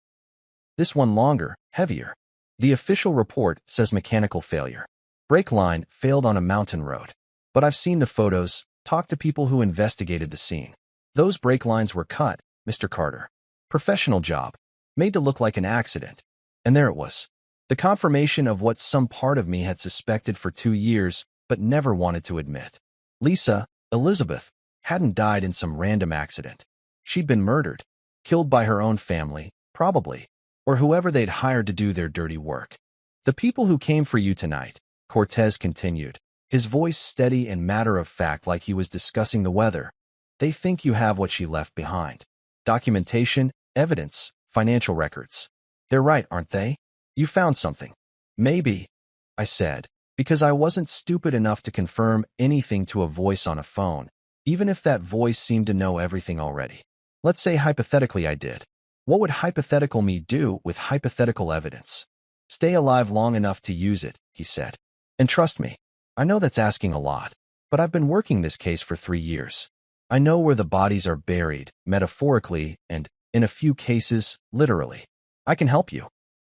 This one longer, heavier. The official report says mechanical failure. Brake line failed on a mountain road. But I've seen the photos, talked to people who investigated the scene. Those brake lines were cut, Mr. Carter. Professional job. Made to look like an accident. And there it was. The confirmation of what some part of me had suspected for 2 years, but never wanted to admit. Lisa, Elizabeth, hadn't died in some random accident. She'd been murdered. Killed by her own family, probably. Or whoever they'd hired to do their dirty work. The people who came for you tonight, Cortez continued, his voice steady and matter-of-fact like he was discussing the weather. They think you have what she left behind. Documentation, evidence, financial records. They're right, aren't they? You found something. Maybe, I said, because I wasn't stupid enough to confirm anything to a voice on a phone, even if that voice seemed to know everything already. Let's say hypothetically I did. What would hypothetical me do with hypothetical evidence? Stay alive long enough to use it, he said. And trust me, I know that's asking a lot, but I've been working this case for 3 years. I know where the bodies are buried, metaphorically, and, in a few cases, literally. I can help you.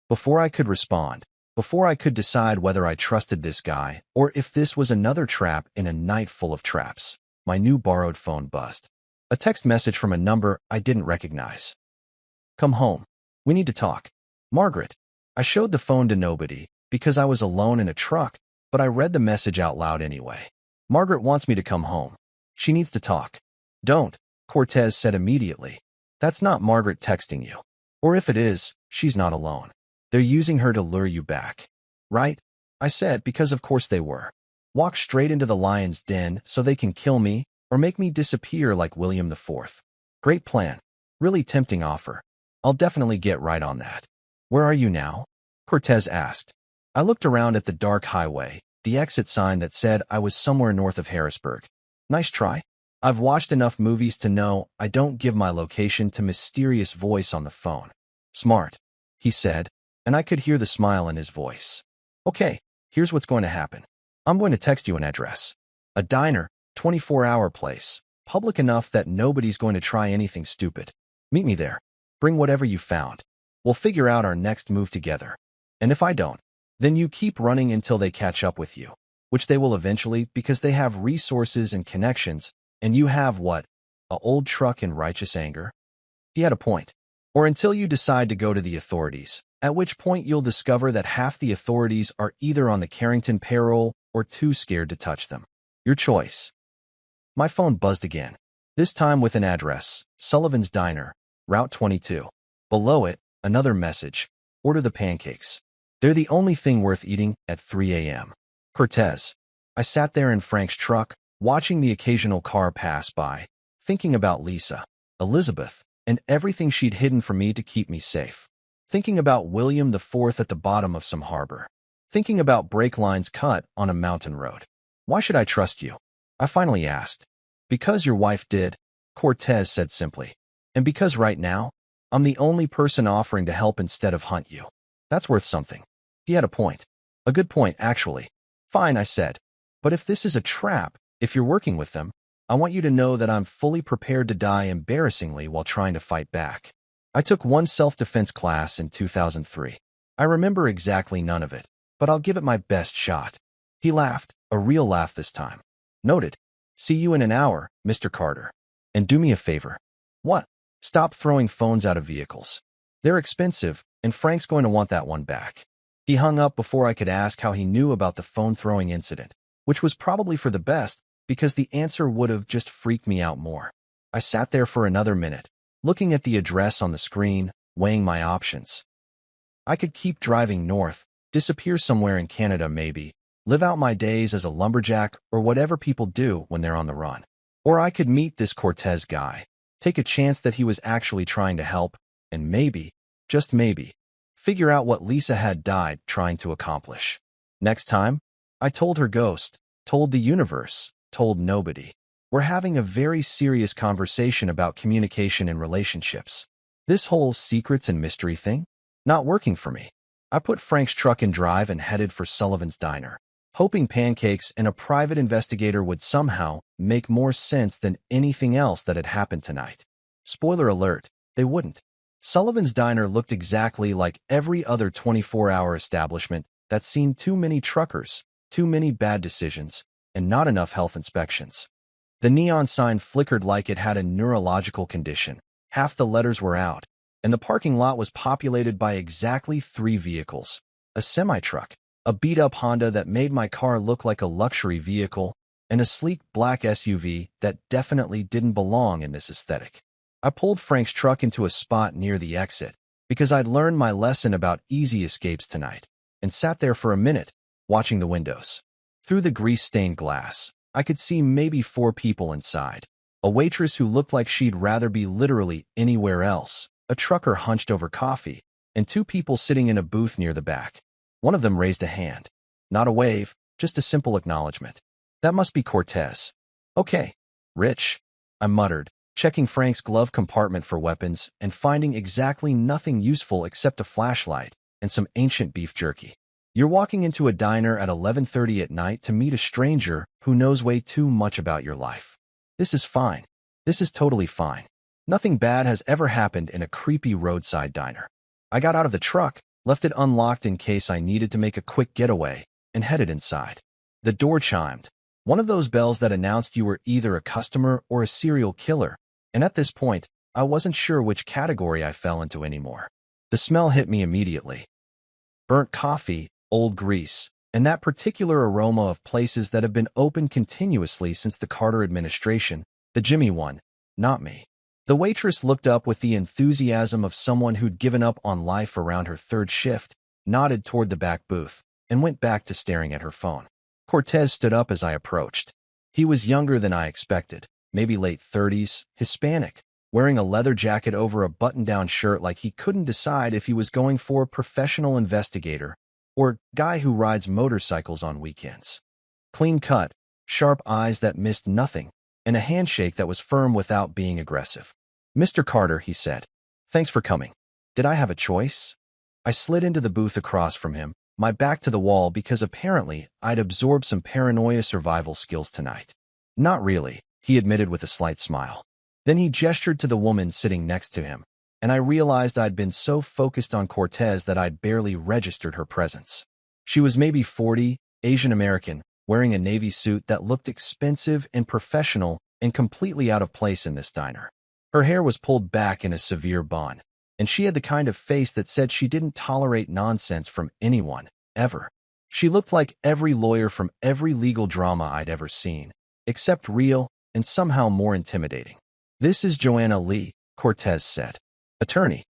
Before I could respond, before I could decide whether I trusted this guy or if this was another trap in a night full of traps, my new borrowed phone buzzed. A text message from a number I didn't recognize. Come home. We need to talk. Margaret. I showed the phone to nobody because I was alone in a truck, but I read the message out loud anyway. Margaret wants me to come home. She needs to talk. Don't, Cortez said immediately. That's not Margaret texting you. Or if it is, she's not alone. They're using her to lure you back. Right? I said because of course they were. Walk straight into the lion's den so they can kill me or make me disappear like William IV. Great plan. Really tempting offer. I'll definitely get right on that. Where are you now? Cortez asked. I looked around at the dark highway, the exit sign that said I was somewhere north of Harrisburg. Nice try. I've watched enough movies to know I don't give my location to mysterious voice on the phone. Smart, he said, and I could hear the smile in his voice. Okay, here's what's going to happen. I'm going to text you an address. A diner, 24-hour place, public enough that nobody's going to try anything stupid. Meet me there. Bring whatever you found. We'll figure out our next move together. And if I don't, then you keep running until they catch up with you, which they will eventually because they have resources and connections, and you have what? A old truck in righteous anger? He had a point. Or until you decide to go to the authorities, at which point you'll discover that half the authorities are either on the Carrington payroll or too scared to touch them. Your choice. My phone buzzed again, this time with an address, Sullivan's Diner, Route 22. Below it, another message, order the pancakes. They're the only thing worth eating at 3 a.m. Cortez. I sat there in Frank's truck, watching the occasional car pass by, thinking about Lisa, Elizabeth, and everything she'd hidden from me to keep me safe. Thinking about William IV at the bottom of some harbor. Thinking about brake lines cut on a mountain road. Why should I trust you? I finally asked. Because your wife did, Cortez said simply. And because right now, I'm the only person offering to help instead of hunt you. That's worth something. He had a point. A good point, actually. Fine, I said. But if this is a trap, if you're working with them, I want you to know that I'm fully prepared to die embarrassingly while trying to fight back. I took one self-defense class in 2003. I remember exactly none of it, but I'll give it my best shot. He laughed, a real laugh this time. Noted. See you in an hour, Mr. Carter. And do me a favor. What? Stop throwing phones out of vehicles. They're expensive, and Frank's going to want that one back. He hung up before I could ask how he knew about the phone-throwing incident, which was probably for the best, because the answer would have just freaked me out more. I sat there for another minute, looking at the address on the screen, weighing my options. I could keep driving north, disappear somewhere in Canada maybe, live out my days as a lumberjack or whatever people do when they're on the run. Or I could meet this Cortez guy, take a chance that he was actually trying to help, and maybe, just maybe, figure out what Lisa had died trying to accomplish. Next time, I told her ghost, told the universe, told nobody. We're having a very serious conversation about communication and relationships. This whole secrets and mystery thing? Not working for me. I put Frank's truck in drive and headed for Sullivan's Diner, hoping pancakes and a private investigator would somehow make more sense than anything else that had happened tonight. Spoiler alert, they wouldn't. Sullivan's Diner looked exactly like every other 24-hour establishment that's seen too many truckers, too many bad decisions, and not enough health inspections. The neon sign flickered like it had a neurological condition. Half the letters were out, and the parking lot was populated by exactly 3 vehicles. A semi-truck, a beat-up Honda that made my car look like a luxury vehicle, and a sleek black SUV that definitely didn't belong in this aesthetic. I pulled Frank's truck into a spot near the exit, because I'd learned my lesson about easy escapes tonight, and sat there for a minute, watching the windows. Through the grease-stained glass, I could see maybe 4 people inside. A waitress who looked like she'd rather be literally anywhere else, a trucker hunched over coffee, and 2 people sitting in a booth near the back. One of them raised a hand. Not a wave, just a simple acknowledgement. That must be Cortez. Okay, Rich, I muttered, checking Frank's glove compartment for weapons and finding exactly nothing useful except a flashlight and some ancient beef jerky. You're walking into a diner at 11:30 at night to meet a stranger who knows way too much about your life. This is fine. This is totally fine. Nothing bad has ever happened in a creepy roadside diner. I got out of the truck, left it unlocked in case I needed to make a quick getaway, and headed inside. The door chimed, one of those bells that announced you were either a customer or a serial killer, and at this point, I wasn't sure which category I fell into anymore. The smell hit me immediately. Burnt coffee, old grease, and that particular aroma of places that have been open continuously since the Carter administration, the Jimmy one, not me. The waitress looked up with the enthusiasm of someone who'd given up on life around her 3rd shift, nodded toward the back booth, and went back to staring at her phone. Cortez stood up as I approached. He was younger than I expected, maybe late 30s, Hispanic, wearing a leather jacket over a button-down shirt like he couldn't decide if he was going for a professional investigator or guy who rides motorcycles on weekends. Clean cut, sharp eyes that missed nothing, and a handshake that was firm without being aggressive. "Mr. Carter," he said, "thanks for coming. Did I have a choice?" I slid into the booth across from him, my back to the wall because apparently I'd absorbed some paranoia survival skills tonight. "Not really," he admitted with a slight smile. Then he gestured to the woman sitting next to him, and I realized I'd been so focused on Cortez that I'd barely registered her presence. She was maybe 40, Asian American, wearing a navy suit that looked expensive and professional and completely out of place in this diner. Her hair was pulled back in a severe bun, and she had the kind of face that said she didn't tolerate nonsense from anyone, ever. She looked like every lawyer from every legal drama I'd ever seen, except real and somehow more intimidating. "This is Joanna Lee," Cortez said. "Attorney.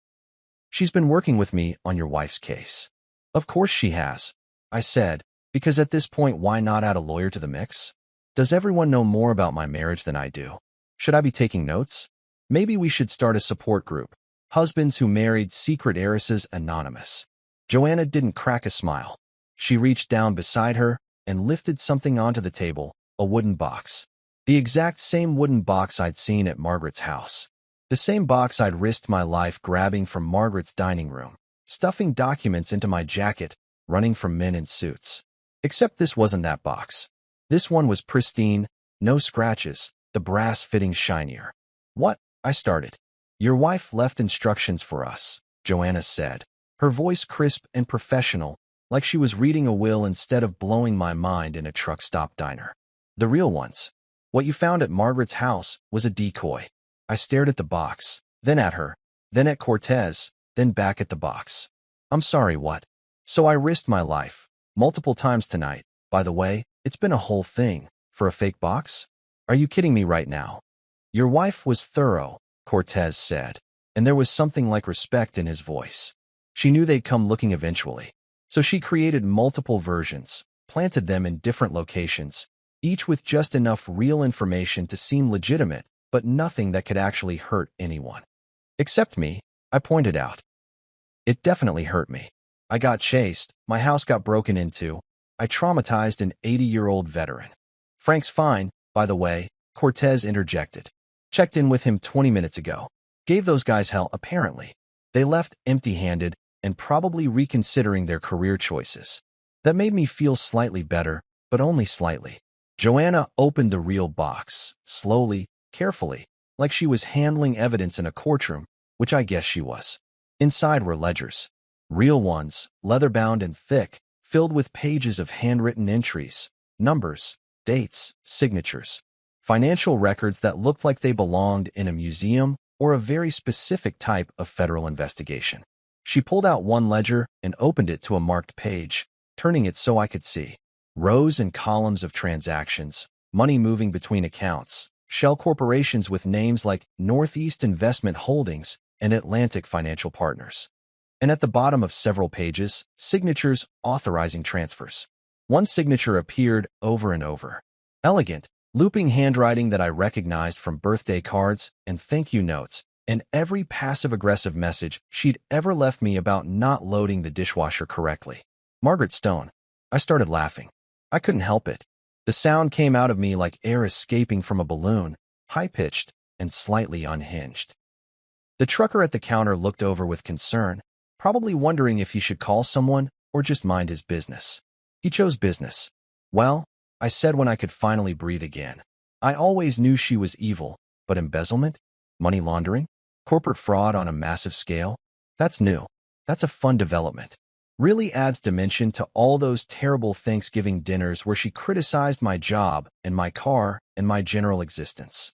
She's been working with me on your wife's case." "Of course she has," I said, because at this point, why not add a lawyer to the mix? Does everyone know more about my marriage than I do? Should I be taking notes? Maybe we should start a support group. Husbands Who Married Secret Heiresses Anonymous. Joanna didn't crack a smile. She reached down beside her and lifted something onto the table, a wooden box. The exact same wooden box I'd seen at Margaret's house. The same box I'd risked my life grabbing from Margaret's dining room, stuffing documents into my jacket, running from men in suits. Except this wasn't that box. This one was pristine, no scratches, the brass fittings shinier. "What?" I started. "Your wife left instructions for us," Joanna said, her voice crisp and professional, like she was reading a will instead of blowing my mind in a truck stop diner. "The real ones. What you found at Margaret's house was a decoy." I stared at the box, then at her, then at Cortez, then back at the box. "I'm sorry, what?" "So I risked my life, multiple times tonight. By the way, it's been a whole thing, for a fake box? Are you kidding me right now?" "Your wife was thorough," Cortez said, and there was something like respect in his voice. She knew they'd come looking eventually. So she created multiple versions, planted them in different locations, each with just enough real information to seem legitimate, but nothing that could actually hurt anyone. "Except me," I pointed out. "It definitely hurt me. I got chased, my house got broken into, I traumatized an 80-year-old veteran." "Frank's fine, by the way," Cortez interjected. "Checked in with him 20 minutes ago. Gave those guys hell, apparently. They left empty-handed and probably reconsidering their career choices." That made me feel slightly better, but only slightly. Joanna opened the real box, slowly, carefully, like she was handling evidence in a courtroom, which I guess she was. Inside were ledgers. Real ones, leather-bound and thick, filled with pages of handwritten entries, numbers, dates, signatures. Financial records that looked like they belonged in a museum or a very specific type of federal investigation. She pulled out one ledger and opened it to a marked page, turning it so I could see. Rows and columns of transactions, money moving between accounts, shell corporations with names like Northeast Investment Holdings and Atlantic Financial Partners. And at the bottom of several pages, signatures authorizing transfers. One signature appeared over and over. Elegant, looping handwriting that I recognized from birthday cards and thank you notes, and every passive-aggressive message she'd ever left me about not loading the dishwasher correctly. Margaret Stone. I started laughing. I couldn't help it. The sound came out of me like air escaping from a balloon, high-pitched and slightly unhinged. The trucker at the counter looked over with concern, probably wondering if he should call someone or just mind his business. He chose business. "Well," I said when I could finally breathe again. "I always knew she was evil, but embezzlement? Money laundering? Corporate fraud on a massive scale? That's new. That's a fun development. Really adds dimension to all those terrible Thanksgiving dinners where she criticized my job and my car and my general existence."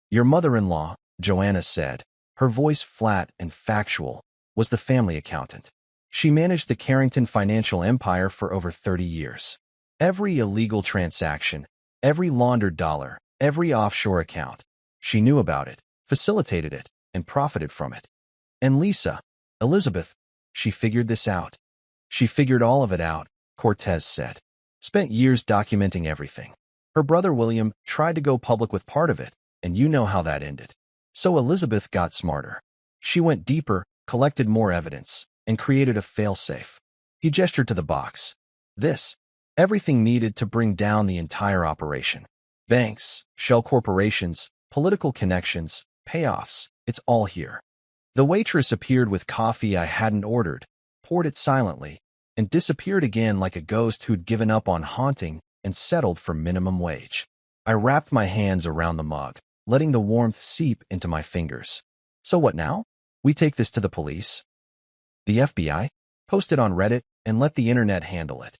"Your mother-in-law," Joanna said, her voice flat and factual, was the family accountant. She managed the Carrington financial empire for over 30 years. Every illegal transaction, every laundered dollar, every offshore account. She knew about it, facilitated it, and profited from it. And Lisa, Elizabeth, she figured this out. "She figured all of it out," Cortez said. "Spent years documenting everything. Her brother William tried to go public with part of it, and you know how that ended. So Elizabeth got smarter. She went deeper, collected more evidence, and created a failsafe. He gestured to the box. This. Everything needed to bring down the entire operation. Banks, shell corporations, political connections, payoffs, it's all here. The waitress appeared with coffee I hadn't ordered, poured it silently, and disappeared again like a ghost who'd given up on haunting and settled for minimum wage. I wrapped my hands around the mug, letting the warmth seep into my fingers. So what now? We take this to the police? The FBI? Post it on Reddit and let the internet handle it.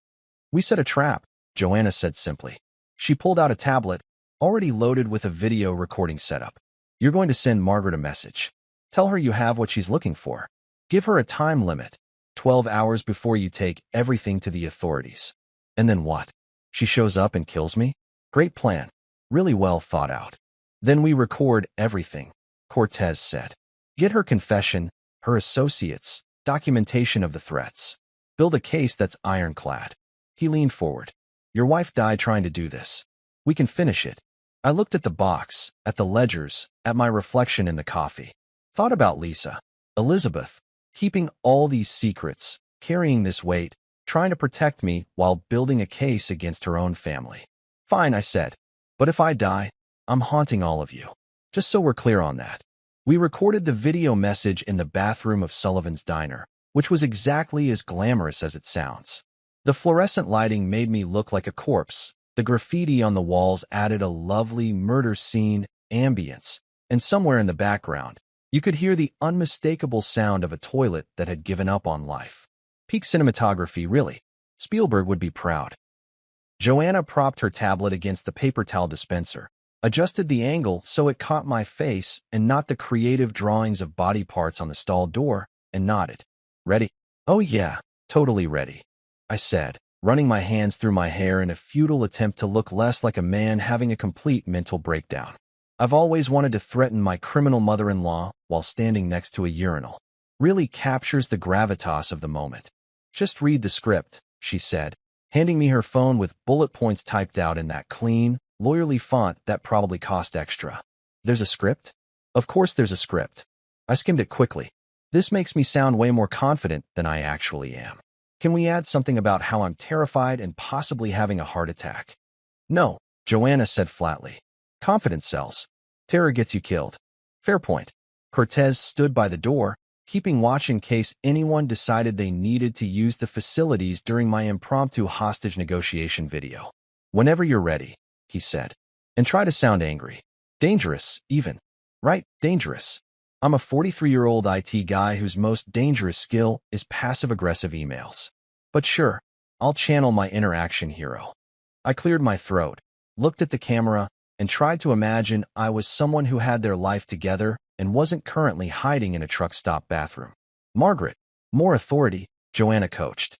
We set a trap, Joanna said simply. She pulled out a tablet, already loaded with a video recording setup. You're going to send Margaret a message. Tell her you have what she's looking for. Give her a time limit, 12 hours before you take everything to the authorities. And then what? She shows up and kills me? Great plan. Really well thought out. Then we record everything, Cortez said. Get her confession, her associates, documentation of the threats. Build a case that's ironclad. He leaned forward. Your wife died trying to do this. We can finish it. I looked at the box, at the ledgers, at my reflection in the coffee. Thought about Lisa, Elizabeth, keeping all these secrets, carrying this weight, trying to protect me while building a case against her own family. Fine, I said. But if I die, I'm haunting all of you. Just so we're clear on that. We recorded the video message in the bathroom of Sullivan's Diner, which was exactly as glamorous as it sounds. The fluorescent lighting made me look like a corpse. The graffiti on the walls added a lovely murder scene ambience, and somewhere in the background, you could hear the unmistakable sound of a toilet that had given up on life. Peak cinematography, really. Spielberg would be proud. Joanna propped her tablet against the paper towel dispenser, adjusted the angle so it caught my face and not the creative drawings of body parts on the stall door, and nodded. Ready? Oh yeah, totally ready, I said, running my hands through my hair in a futile attempt to look less like a man having a complete mental breakdown. I've always wanted to threaten my criminal mother-in-law while standing next to a urinal. Really captures the gravitas of the moment. Just read the script, she said, handing me her phone with bullet points typed out in that clean, lawyerly font that probably cost extra. There's a script? Of course there's a script. I skimmed it quickly. This makes me sound way more confident than I actually am. Can we add something about how I'm terrified and possibly having a heart attack? No, Joanna said flatly. Confidence sells. Terror gets you killed. Fair point. Cortez stood by the door, keeping watch in case anyone decided they needed to use the facilities during my impromptu hostage negotiation video. Whenever you're ready, he said. And try to sound angry. Dangerous, even. Right, dangerous. I'm a 43-year-old IT guy whose most dangerous skill is passive-aggressive emails. But sure, I'll channel my inner action hero. I cleared my throat, looked at the camera, and tried to imagine I was someone who had their life together and wasn't currently hiding in a truck stop bathroom. Margaret, more authority, Joanna coached.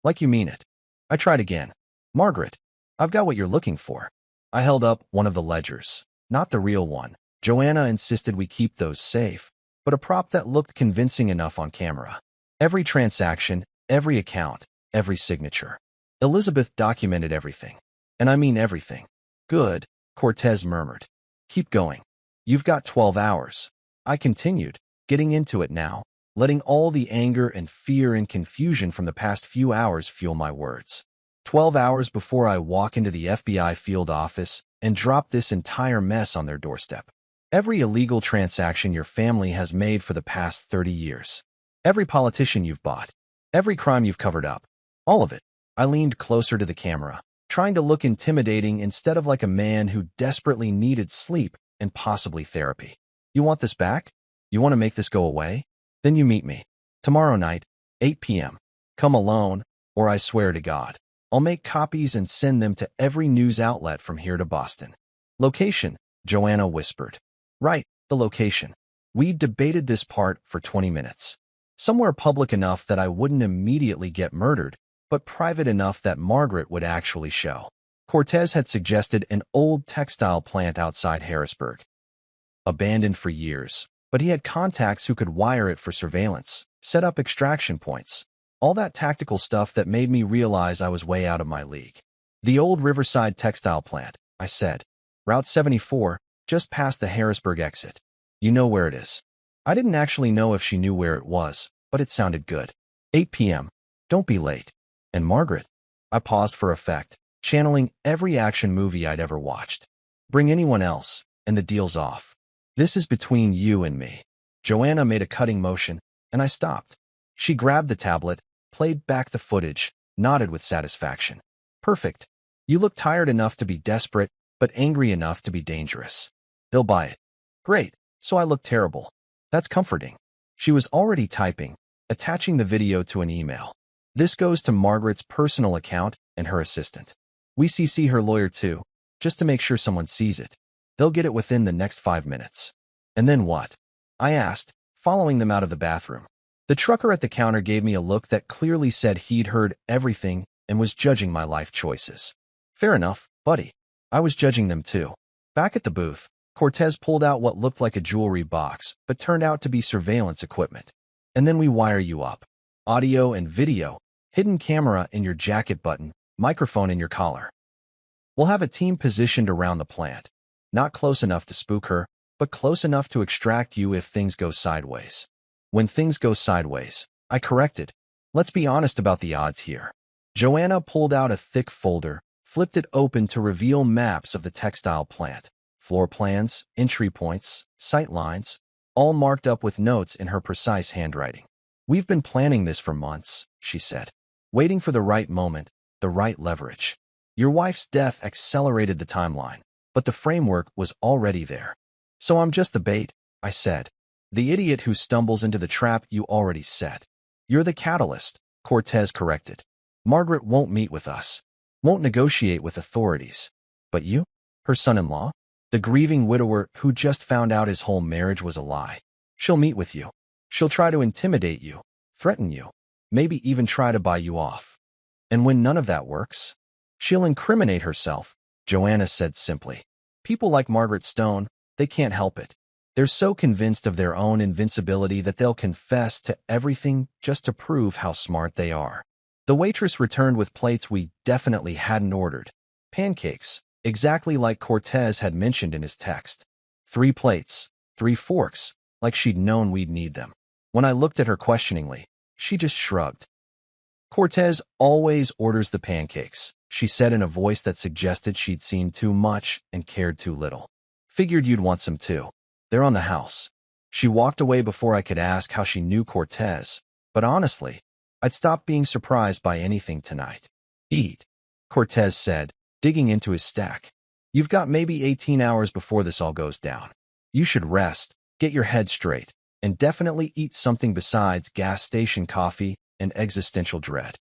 Like you mean it. I tried again. Margaret, I've got what you're looking for. I held up one of the ledgers, not the real one. Joanna insisted we keep those safe, but a prop that looked convincing enough on camera. Every transaction, every account, every signature. Elizabeth documented everything. And I mean everything. Good, Cortez murmured. Keep going. You've got 12 hours. I continued, getting into it now, letting all the anger and fear and confusion from the past few hours fuel my words. 12 hours before I walk into the FBI field office and drop this entire mess on their doorstep. Every illegal transaction your family has made for the past 30 years. Every politician you've bought. Every crime you've covered up. All of it. I leaned closer to the camera, trying to look intimidating instead of like a man who desperately needed sleep and possibly therapy. You want this back? You want to make this go away? Then you meet me. Tomorrow night, 8 p.m. Come alone, or I swear to God, I'll make copies and send them to every news outlet from here to Boston. Location, Joanna whispered. Right, the location. We debated this part for 20 minutes. Somewhere public enough that I wouldn't immediately get murdered, but private enough that Margaret would actually show. Cortez had suggested an old textile plant outside Harrisburg. Abandoned for years, but he had contacts who could wire it for surveillance, set up extraction points. All that tactical stuff that made me realize I was way out of my league. The old Riverside textile plant, I said. Route 74, just past the Harrisburg exit. You know where it is. I didn't actually know if she knew where it was, but it sounded good. 8 p.m. Don't be late. And Margaret? I paused for effect, channeling every action movie I'd ever watched. Bring anyone else, and the deal's off. This is between you and me. Joanna made a cutting motion, and I stopped. She grabbed the tablet, played back the footage, nodded with satisfaction. Perfect. You look tired enough to be desperate, but angry enough to be dangerous. They'll buy it. Great. So I look terrible. That's comforting. She was already typing, attaching the video to an email. This goes to Margaret's personal account and her assistant. We CC her lawyer too, just to make sure someone sees it. They'll get it within the next 5 minutes. And then what? I asked, following them out of the bathroom. The trucker at the counter gave me a look that clearly said he'd heard everything and was judging my life choices. Fair enough, buddy. I was judging them too. Back at the booth, Cortez pulled out what looked like a jewelry box, but turned out to be surveillance equipment. And then we wire you up. Audio and video, hidden camera in your jacket button, microphone in your collar. We'll have a team positioned around the plant. Not close enough to spook her, but close enough to extract you if things go sideways. When things go sideways, I corrected. Let's be honest about the odds here. Joanna pulled out a thick folder, flipped it open to reveal maps of the textile plant. Floor plans, entry points, sight lines, all marked up with notes in her precise handwriting. We've been planning this for months, she said, waiting for the right moment, the right leverage. Your wife's death accelerated the timeline, but the framework was already there. So I'm just the bait, I said. The idiot who stumbles into the trap you already set. You're the catalyst, Cortez corrected. Margaret won't meet with us, won't negotiate with authorities. But you? Her son-in-law? The grieving widower who just found out his whole marriage was a lie. She'll meet with you. She'll try to intimidate you, threaten you, maybe even try to buy you off. And when none of that works, she'll incriminate herself, Joanna said simply. People like Margaret Stone, they can't help it. They're so convinced of their own invincibility that they'll confess to everything just to prove how smart they are. The waitress returned with plates we definitely hadn't ordered. Pancakes, exactly like Cortez had mentioned in his text. 3 plates, 3 forks, like she'd known we'd need them. When I looked at her questioningly, she just shrugged. Cortez always orders the pancakes, she said in a voice that suggested she'd seen too much and cared too little. Figured you'd want some too. They're on the house. She walked away before I could ask how she knew Cortez, but honestly, I'd stopped being surprised by anything tonight. Eat, Cortez said, digging into his stack. You've got maybe 18 hours before this all goes down. You should rest, get your head straight, and definitely eat something besides gas station coffee and existential dread.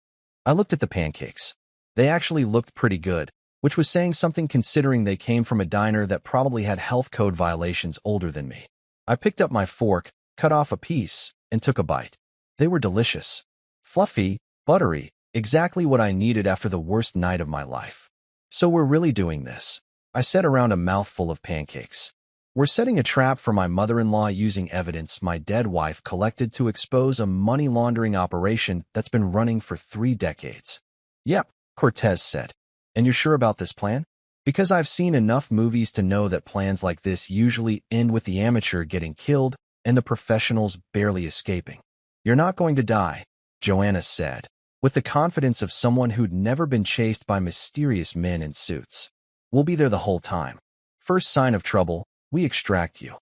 I looked at the pancakes. They actually looked pretty good, which was saying something considering they came from a diner that probably had health code violations older than me. I picked up my fork, cut off a piece, and took a bite. They were delicious. Fluffy, buttery, exactly what I needed after the worst night of my life. So we're really doing this, I said around a mouthful of pancakes. We're setting a trap for my mother-in-law using evidence my dead wife collected to expose a money laundering operation that's been running for 3 decades. Yep, Cortez said. And you're sure about this plan? Because I've seen enough movies to know that plans like this usually end with the amateur getting killed and the professionals barely escaping. You're not going to die, Joanna said, with the confidence of someone who'd never been chased by mysterious men in suits. We'll be there the whole time. First sign of trouble, we extract you.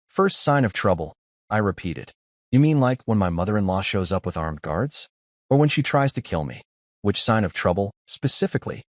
First sign of trouble, I repeated. You mean like when my mother-in-law shows up with armed guards? Or when she tries to kill me? Which sign of trouble, specifically?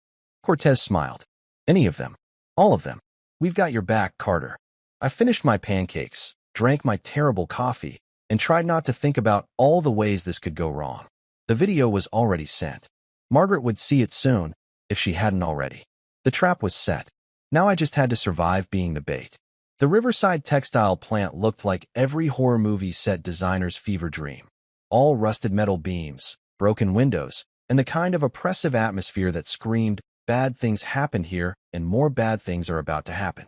Cortez smiled. Any of them. All of them. We've got your back, Carter. I finished my pancakes, drank my terrible coffee, and tried not to think about all the ways this could go wrong. The video was already sent. Margaret would see it soon, if she hadn't already. The trap was set. Now I just had to survive being the bait. The Riverside textile plant looked like every horror movie set designer's fever dream. All rusted metal beams, broken windows, and the kind of oppressive atmosphere that screamed, bad things happened here and more bad things are about to happen.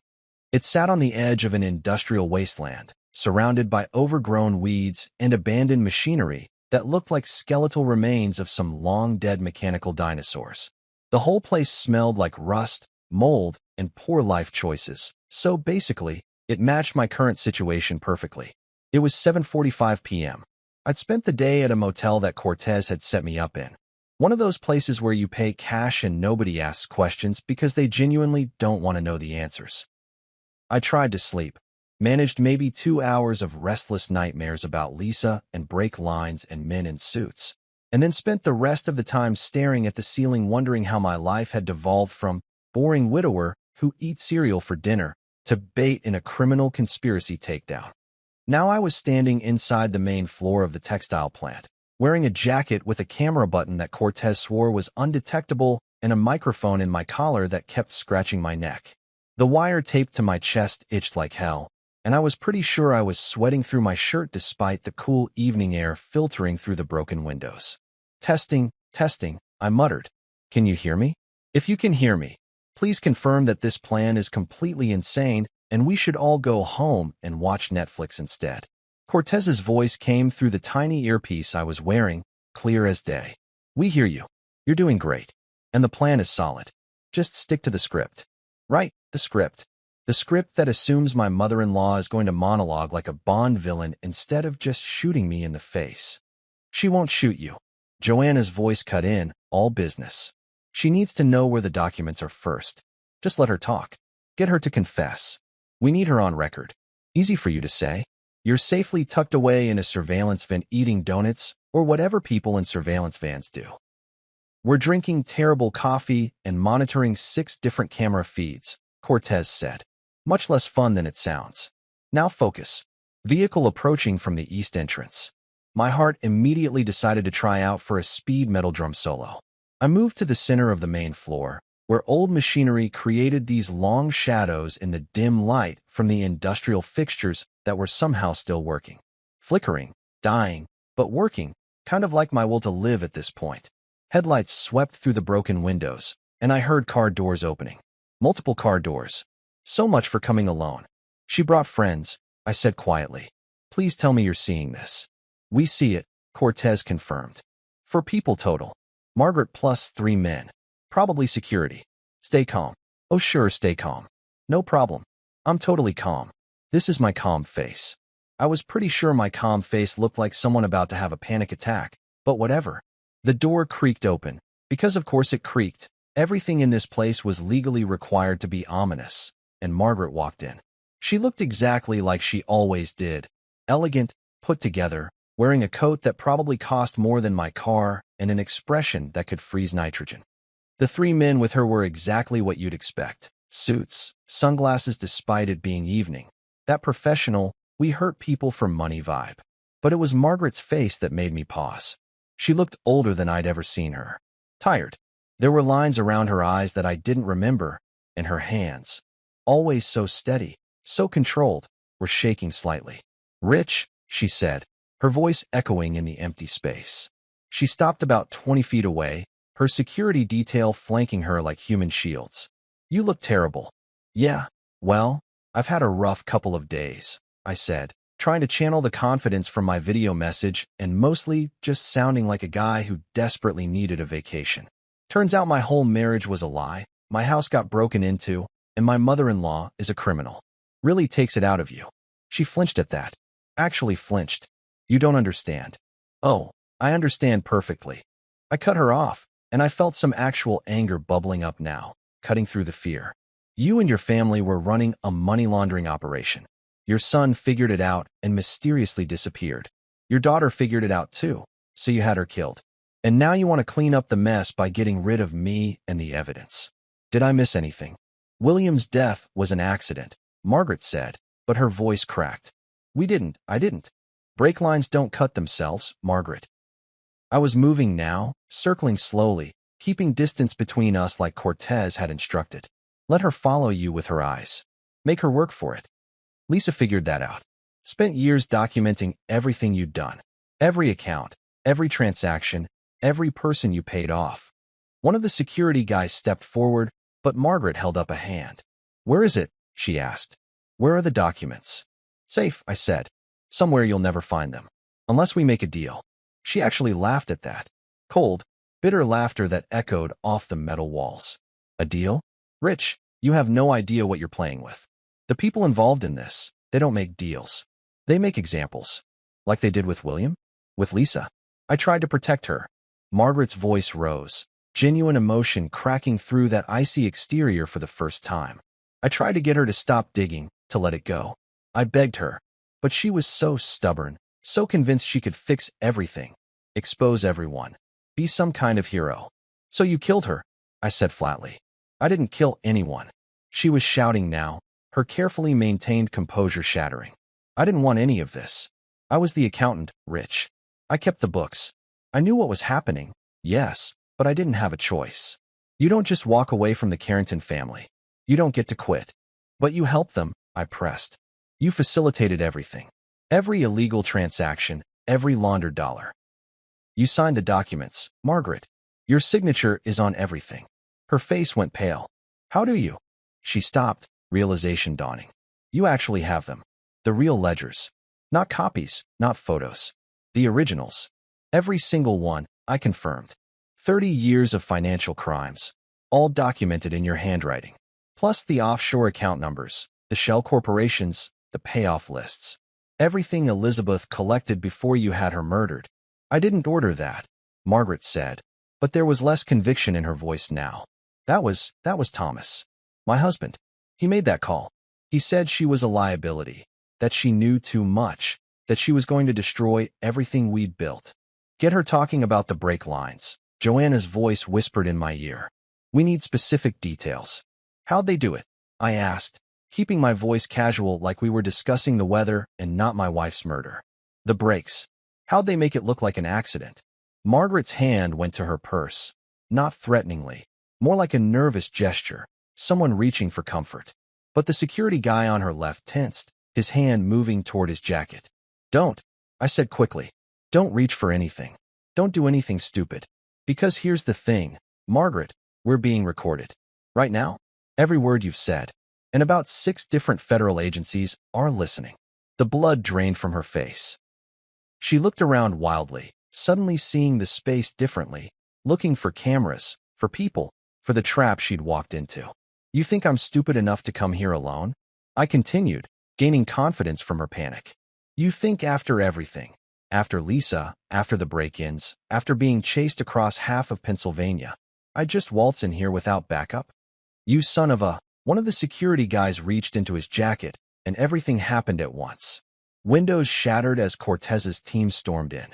It sat on the edge of an industrial wasteland, surrounded by overgrown weeds and abandoned machinery that looked like skeletal remains of some long-dead mechanical dinosaurs. The whole place smelled like rust, mold, and poor life choices, so basically, it matched my current situation perfectly. It was 7:45 p.m. I'd spent the day at a motel that Cortez had set me up in. One of those places where you pay cash and nobody asks questions because they genuinely don't want to know the answers. I tried to sleep, managed maybe 2 hours of restless nightmares about Lisa and break lines and men in suits, and then spent the rest of the time staring at the ceiling wondering how my life had devolved from boring widower who eats cereal for dinner to bait in a criminal conspiracy takedown. Now I was standing inside the main floor of the textile plant, wearing a jacket with a camera button that Cortez swore was undetectable and a microphone in my collar that kept scratching my neck. The wire taped to my chest itched like hell, and I was pretty sure I was sweating through my shirt despite the cool evening air filtering through the broken windows. Testing, testing, I muttered. Can you hear me? If you can hear me, please confirm that this plan is completely insane and we should all go home and watch Netflix instead. Cortez's voice came through the tiny earpiece I was wearing, clear as day. We hear you. You're doing great. And the plan is solid. Just stick to the script. Right, the script. The script that assumes my mother-in-law is going to monologue like a Bond villain instead of just shooting me in the face. She won't shoot you. Joanna's voice cut in, all business. She needs to know where the documents are first. Just let her talk. Get her to confess. We need her on record. Easy for you to say. You're safely tucked away in a surveillance van eating donuts or whatever people in surveillance vans do. We're drinking terrible coffee and monitoring 6 different camera feeds, Cortez said. Much less fun than it sounds. Now focus. Vehicle approaching from the east entrance. My heart immediately decided to try out for a speed metal drum solo. I moved to the center of the main floor, where old machinery created these long shadows in the dim light from the industrial fixtures that were somehow still working. Flickering, dying, but working, kind of like my will to live at this point. Headlights swept through the broken windows, and I heard car doors opening. Multiple car doors. So much for coming alone. She brought friends, I said quietly. Please tell me you're seeing this. We see it, Cortez confirmed. 4 people total. Margaret plus 3 men. Probably security. Stay calm. Oh sure, stay calm. No problem. I'm totally calm. This is my calm face. I was pretty sure my calm face looked like someone about to have a panic attack, but whatever. The door creaked open. Because of course it creaked. Everything in this place was legally required to be ominous, and Margaret walked in. She looked exactly like she always did. Elegant, put together, wearing a coat that probably cost more than my car, and an expression that could freeze nitrogen. The 3 men with her were exactly what you'd expect. Suits, sunglasses despite it being evening. That professional, we hurt people for money vibe. But it was Margaret's face that made me pause. She looked older than I'd ever seen her. Tired. There were lines around her eyes that I didn't remember, and her hands, always so steady, so controlled, were shaking slightly. Rich, she said, her voice echoing in the empty space. She stopped about 20 feet away, her security detail flanking her like human shields. You look terrible. Yeah, well, I've had a rough couple of days, I said, trying to channel the confidence from my video message and mostly just sounding like a guy who desperately needed a vacation. Turns out my whole marriage was a lie, my house got broken into, and my mother-in-law is a criminal. Really takes it out of you. She flinched at that. Actually flinched. You don't understand. Oh, I understand perfectly. I cut her off, and I felt some actual anger bubbling up now, cutting through the fear. You and your family were running a money laundering operation. Your son figured it out and mysteriously disappeared. Your daughter figured it out too, so you had her killed. And now you want to clean up the mess by getting rid of me and the evidence. Did I miss anything? William's death was an accident, Margaret said, but her voice cracked. I didn't. Brake lines don't cut themselves, Margaret. I was moving now, circling slowly, keeping distance between us like Cortez had instructed. Let her follow you with her eyes. Make her work for it. Lisa figured that out. Spent years documenting everything you'd done. Every account, every transaction, every person you paid off. One of the security guys stepped forward, but Margaret held up a hand. Where is it? She asked. Where are the documents? Safe, I said. Somewhere you'll never find them. Unless we make a deal. She actually laughed at that. Cold, bitter laughter that echoed off the metal walls. A deal? Rich, you have no idea what you're playing with. The people involved in this, they don't make deals. They make examples. Like they did with William? With Lisa. I tried to protect her. Margaret's voice rose, genuine emotion cracking through that icy exterior for the first time. I tried to get her to stop digging, to let it go. I begged her, but she was so stubborn, so convinced she could fix everything, expose everyone, be some kind of hero. So you killed her, I said flatly. I didn't kill anyone. She was shouting now, her carefully maintained composure shattering. I didn't want any of this. I was the accountant, Rich. I kept the books. I knew what was happening, yes, but I didn't have a choice. You don't just walk away from the Carrington family. You don't get to quit. But you helped them, I pressed. You facilitated everything. Every illegal transaction, every laundered dollar. You signed the documents, Margaret. Your signature is on everything. Her face went pale. How do you? She stopped, realization dawning. You actually have them. The real ledgers. Not copies, not photos. The originals. Every single one, I confirmed. 30 years of financial crimes, all documented in your handwriting. Plus the offshore account numbers, the shell corporations, the payoff lists. Everything Elizabeth collected before you had her murdered. I didn't order that, Margaret said, but there was less conviction in her voice now. That was Thomas. My husband. He made that call. He said she was a liability, that she knew too much, that she was going to destroy everything we'd built. Get her talking about the brake lines. Joanna's voice whispered in my ear. We need specific details. How'd they do it? I asked, keeping my voice casual like we were discussing the weather and not my wife's murder. The brakes. How'd they make it look like an accident? Margaret's hand went to her purse. Not threateningly. More like a nervous gesture, someone reaching for comfort. But the security guy on her left tensed, his hand moving toward his jacket. Don't, I said quickly. Don't reach for anything. Don't do anything stupid. Because here's the thing, Margaret, we're being recorded. Right now, every word you've said. And about 6 different federal agencies are listening. The blood drained from her face. She looked around wildly, suddenly seeing the space differently, looking for cameras, for people, for the trap she'd walked into. You think I'm stupid enough to come here alone? I continued, gaining confidence from her panic. You think after everything, after Lisa, after the break-ins, after being chased across half of Pennsylvania, I'd just waltz in here without backup? You son of a... One of the security guys reached into his jacket, and everything happened at once. Windows shattered as Cortez's team stormed in.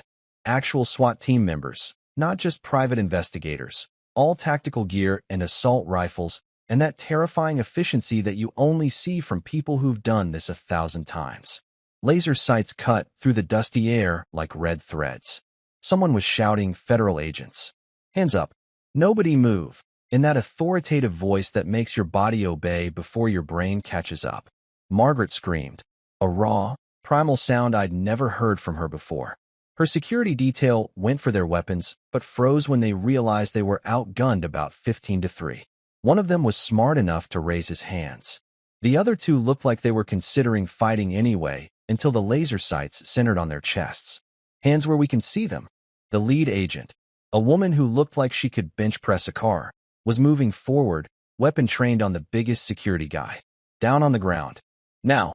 Actual SWAT team members, not just private investigators, all tactical gear and assault rifles, and that terrifying efficiency that you only see from people who've done this 1,000 times. Laser sights cut through the dusty air like red threads. Someone was shouting, "Federal agents. Hands up. Nobody move," in that authoritative voice that makes your body obey before your brain catches up. Margaret screamed, a raw, primal sound I'd never heard from her before. Her security detail went for their weapons, but froze when they realized they were outgunned about 15-3. One of them was smart enough to raise his hands. The other 2 looked like they were considering fighting anyway, until the laser sights centered on their chests. Hands where we can see them. The lead agent, a woman who looked like she could bench press a car, was moving forward, weapon trained on the biggest security guy. Down on the ground. Now.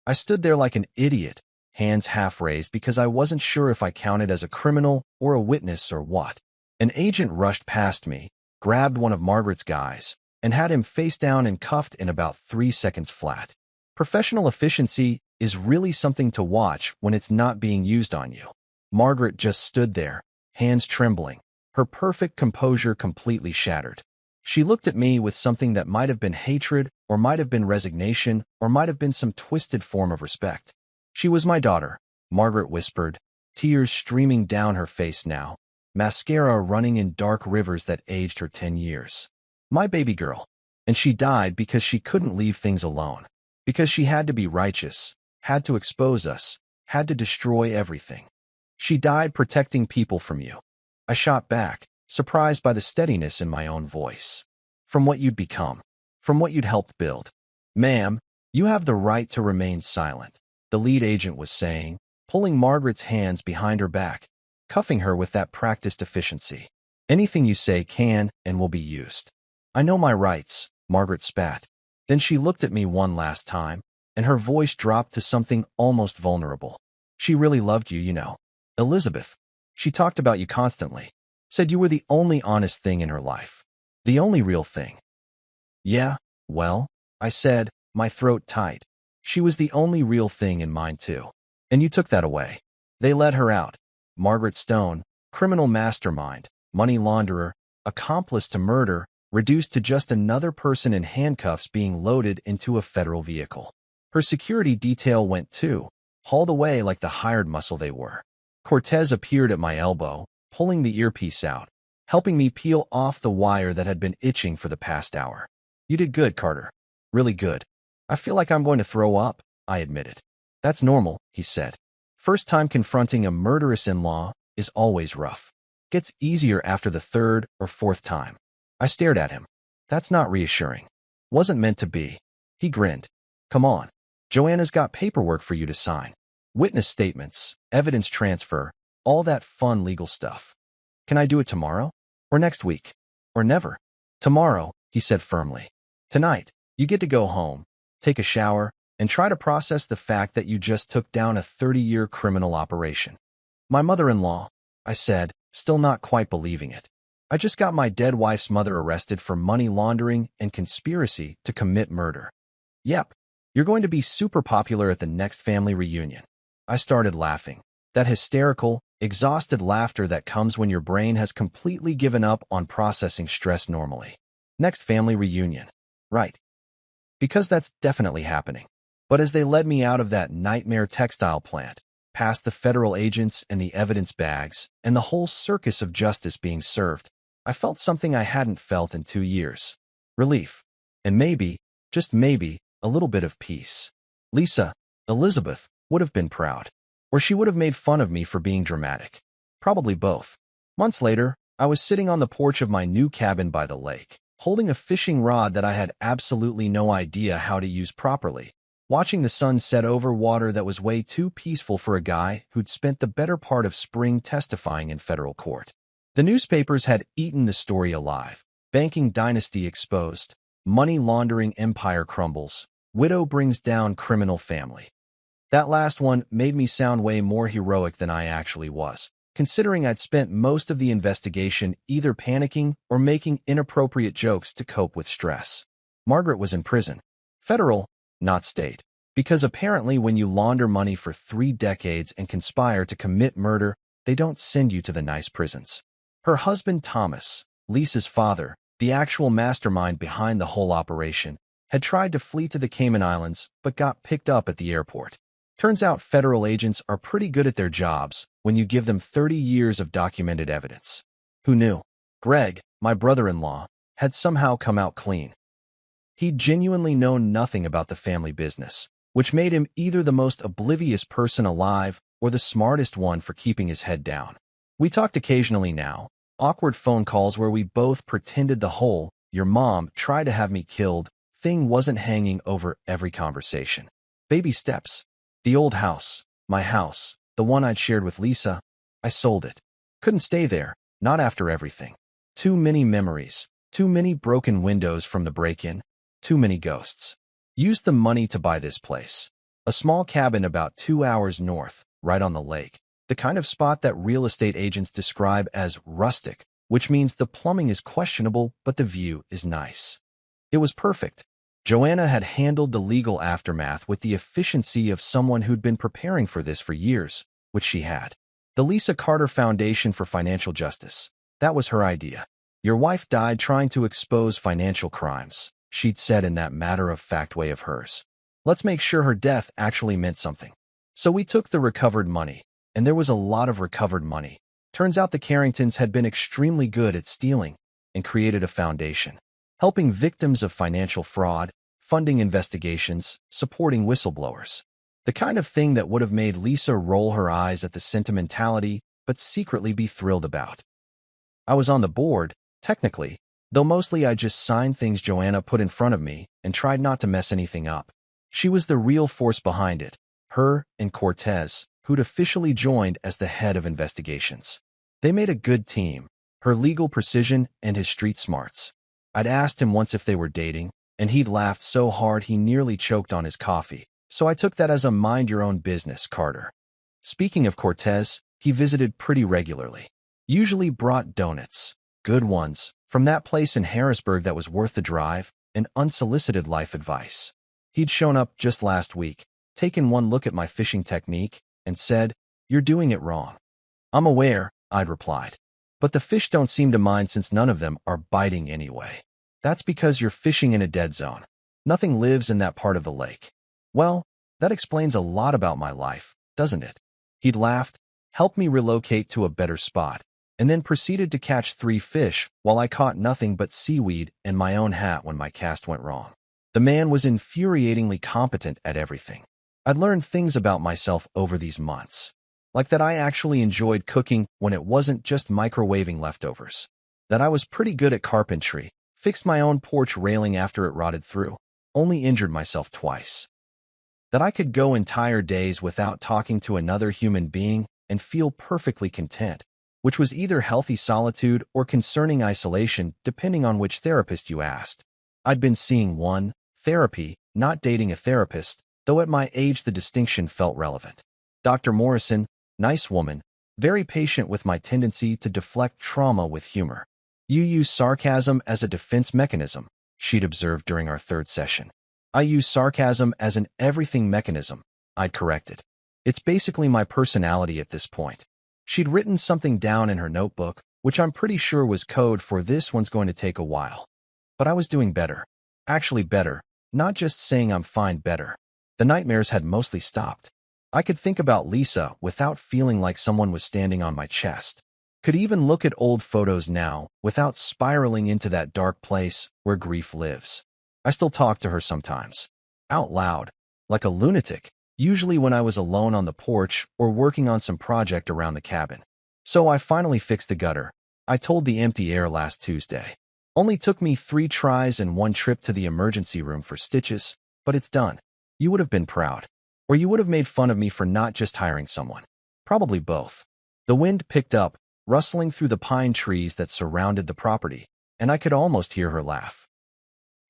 I stood there like an idiot, hands half raised because I wasn't sure if I counted as a criminal or a witness or what. An agent rushed past me, grabbed one of Margaret's guys, and had him face down and cuffed in about 3 seconds flat. Professional efficiency is really something to watch when it's not being used on you. Margaret just stood there, hands trembling, her perfect composure completely shattered. She looked at me with something that might have been hatred, or might have been resignation, or might have been some twisted form of respect. She was my daughter, Margaret whispered, tears streaming down her face now, mascara running in dark rivers that aged her 10 years. My baby girl. And she died because she couldn't leave things alone. Because she had to be righteous, had to expose us, had to destroy everything. She died protecting people from you. I shot back, surprised by the steadiness in my own voice. From what you'd become. From what you'd helped build. Ma'am, you have the right to remain silent, the lead agent was saying, pulling Margaret's hands behind her back, cuffing her with that practiced efficiency. Anything you say can and will be used. I know my rights, Margaret spat. Then she looked at me one last time, and her voice dropped to something almost vulnerable. She really loved you, you know. Elizabeth. She talked about you constantly. Said you were the only honest thing in her life. The only real thing. Yeah, well, I said, my throat tight. She was the only real thing in mine too. And you took that away. They let her out. Margaret Stone, criminal mastermind, money launderer, accomplice to murder, reduced to just another person in handcuffs being loaded into a federal vehicle. Her security detail went too, hauled away like the hired muscle they were. Cortez appeared at my elbow, pulling the earpiece out, helping me peel off the wire that had been itching for the past hour. You did good, Carter. Really good. I feel like I'm going to throw up, I admitted. That's normal, he said. First time confronting a murderous in-law is always rough. Gets easier after the third or fourth time. I stared at him. That's not reassuring. Wasn't meant to be. He grinned. Come on. Joanna's got paperwork for you to sign. Witness statements, evidence transfer, all that fun legal stuff. Can I do it tomorrow? Or next week? Or never? Tomorrow, he said firmly. Tonight, you get to go home, take a shower, and try to process the fact that you just took down a 30-year criminal operation. My mother-in-law, I said, still not quite believing it. I just got my dead wife's mother arrested for money laundering and conspiracy to commit murder. Yep, you're going to be super popular at the next family reunion. I started laughing. That hysterical, exhausted laughter that comes when your brain has completely given up on processing stress normally. Next family reunion. Right. Because that's definitely happening. But as they led me out of that nightmare textile plant, past the federal agents and the evidence bags, and the whole circus of justice being served, I felt something I hadn't felt in 2 years. Relief. And maybe, just maybe, a little bit of peace. Lisa, Elizabeth, would have been proud. Or she would have made fun of me for being dramatic. Probably both. Months later, I was sitting on the porch of my new cabin by the lake, holding a fishing rod that I had absolutely no idea how to use properly, watching the sun set over water that was way too peaceful for a guy who'd spent the better part of spring testifying in federal court. The newspapers had eaten the story alive. Banking dynasty exposed. Money laundering empire crumbles. Widow brings down criminal family. That last one made me sound way more heroic than I actually was, considering I'd spent most of the investigation either panicking or making inappropriate jokes to cope with stress. Margaret was in prison. Federal, not state. Because apparently when you launder money for 3 decades and conspire to commit murder, they don't send you to the nice prisons. Her husband Thomas, Lisa's father, the actual mastermind behind the whole operation, had tried to flee to the Cayman Islands but got picked up at the airport. Turns out federal agents are pretty good at their jobs when you give them 30 years of documented evidence. Who knew? Greg, my brother-in-law, had somehow come out clean. He'd genuinely known nothing about the family business, which made him either the most oblivious person alive or the smartest one for keeping his head down. We talked occasionally now, awkward phone calls where we both pretended the whole, "your mom tried to have me killed" thing wasn't hanging over every conversation. Baby steps. The old house, my house, the one I'd shared with Lisa, I sold it. Couldn't stay there, not after everything. Too many memories, too many broken windows from the break-in, too many ghosts. Used the money to buy this place. A small cabin about 2 hours north, right on the lake. The kind of spot that real estate agents describe as rustic, which means the plumbing is questionable but the view is nice. It was perfect. Joanna had handled the legal aftermath with the efficiency of someone who'd been preparing for this for years, which she had. The Lisa Carter Foundation for Financial Justice. That was her idea. Your wife died trying to expose financial crimes, she'd said in that matter-of-fact way of hers. Let's make sure her death actually meant something. So we took the recovered money, and there was a lot of recovered money. Turns out the Carringtons had been extremely good at stealing and created a foundation, helping victims of financial fraud, funding investigations, supporting whistleblowers. The kind of thing that would have made Lisa roll her eyes at the sentimentality, but secretly be thrilled about. I was on the board, technically, though mostly I just signed things Joanna put in front of me and tried not to mess anything up. She was the real force behind it, her and Cortez, who'd officially joined as the head of investigations. They made a good team, her legal precision and his street smarts. I'd asked him once if they were dating, and he'd laughed so hard he nearly choked on his coffee, so I took that as a mind-your-own-business, Carter. Speaking of Cortez, He visited pretty regularly. Usually brought donuts, good ones, from that place in Harrisburg that was worth the drive, and unsolicited life advice. He'd shown up just last week, taken one look at my fishing technique, and said, "You're doing it wrong." "I'm aware," I'd replied. "But the fish don't seem to mind since none of them are biting anyway." "That's because you're fishing in a dead zone. Nothing lives in that part of the lake." "Well, that explains a lot about my life, doesn't it?" He'd laughed, helped me relocate to a better spot, and then proceeded to catch 3 fish while I caught nothing but seaweed and my own hat when my cast went wrong. The man was infuriatingly competent at everything. I'd learned things about myself over these months, like that I actually enjoyed cooking when it wasn't just microwaving leftovers, that I was pretty good at carpentry, fixed my own porch railing after it rotted through, only injured myself twice, that I could go entire days without talking to another human being and feel perfectly content, which was either healthy solitude or concerning isolation, depending on which therapist you asked. I'd been seeing one, therapy, not dating a therapist, though at my age the distinction felt relevant. Dr. Morrison, nice woman, very patient with my tendency to deflect trauma with humor. "You use sarcasm as a defense mechanism," she'd observed during our 3rd session. "I use sarcasm as an everything mechanism," I'd corrected. "It's basically my personality at this point." She'd written something down in her notebook, which I'm pretty sure was code for "this one's going to take a while." But I was doing better. Actually better, not just saying I'm fine, better. The nightmares had mostly stopped. I could think about Lisa without feeling like someone was standing on my chest. Could even look at old photos now without spiraling into that dark place where grief lives. I still talk to her sometimes, out loud, like a lunatic, usually when I was alone on the porch or working on some project around the cabin. So I finally fixed the gutter. I told the empty air last Tuesday. Only took me 3 tries and 1 trip to the emergency room for stitches, but it's done. You would have been proud. Or you would have made fun of me for not just hiring someone. Probably both. The wind picked up, rustling through the pine trees that surrounded the property, and I could almost hear her laugh.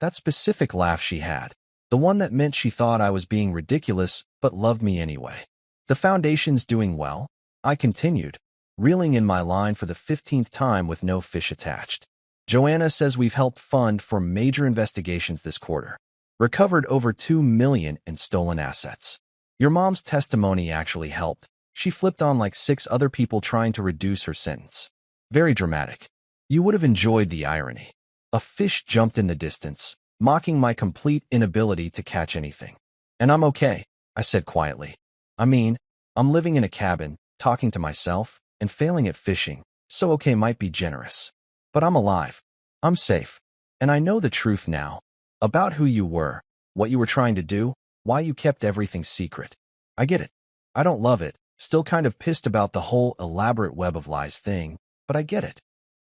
That specific laugh she had, the one that meant she thought I was being ridiculous but loved me anyway. "The foundation's doing well," I continued, reeling in my line for the 15th time with no fish attached. "Joanna says we've helped fund for major investigations this quarter. Recovered over $2 million in stolen assets. Your mom's testimony actually helped. She flipped on like 6 other people trying to reduce her sentence. Very dramatic. You would have enjoyed the irony." A fish jumped in the distance, mocking my complete inability to catch anything. "And I'm okay," I said quietly. "I mean, I'm living in a cabin, talking to myself, and failing at fishing, so okay might be generous. But I'm alive. I'm safe. And I know the truth now. About who you were, what you were trying to do, why you kept everything secret. I get it. I don't love it, still kind of pissed about the whole elaborate web of lies thing, but I get it."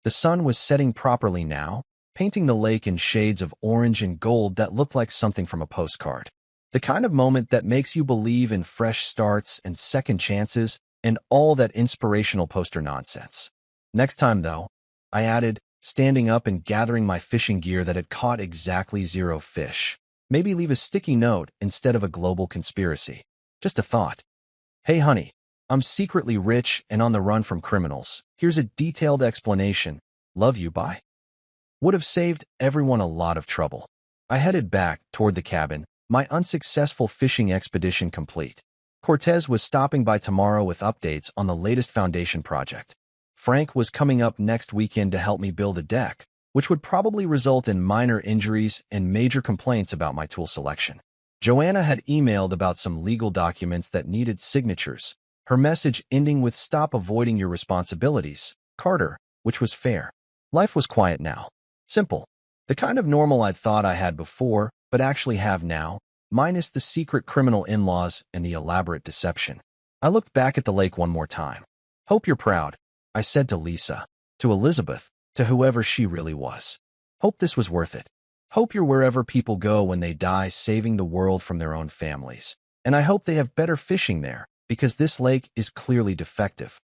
The sun was setting properly now, painting the lake in shades of orange and gold that looked like something from a postcard. The kind of moment that makes you believe in fresh starts and second chances and all that inspirational poster nonsense. "Next time, though," I added, standing up and gathering my fishing gear that had caught exactly 0 fish. "Maybe leave a sticky note instead of a global conspiracy. Just a thought. Hey, honey, I'm secretly rich and on the run from criminals. Here's a detailed explanation. Love you, bye." Would have saved everyone a lot of trouble. I headed back toward the cabin, my unsuccessful fishing expedition complete. Cortez was stopping by tomorrow with updates on the latest foundation project. Frank was coming up next weekend to help me build a deck, which would probably result in minor injuries and major complaints about my tool selection. Joanna had emailed about some legal documents that needed signatures, her message ending with "Stop avoiding your responsibilities, Carter," which was fair. Life was quiet now. Simple. The kind of normal I'd thought I had before, but actually have now, minus the secret criminal in-laws and the elaborate deception. I looked back at the lake one more time. "Hope you're proud," I said to Lisa, to Elizabeth, to whoever she really was. "Hope this was worth it. Hope you're wherever people go when they die, saving the world from their own families. And I hope they have better fishing there, because this lake is clearly defective."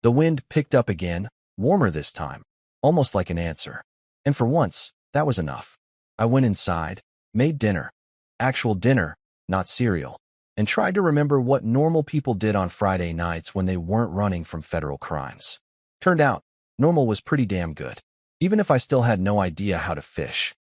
The wind picked up again, warmer this time, almost like an answer. And for once, that was enough. I went inside, made dinner. Actual dinner, not cereal. and tried to remember what normal people did on Friday nights when they weren't running from federal crimes. Turned out, normal was pretty damn good, even if I still had no idea how to fish.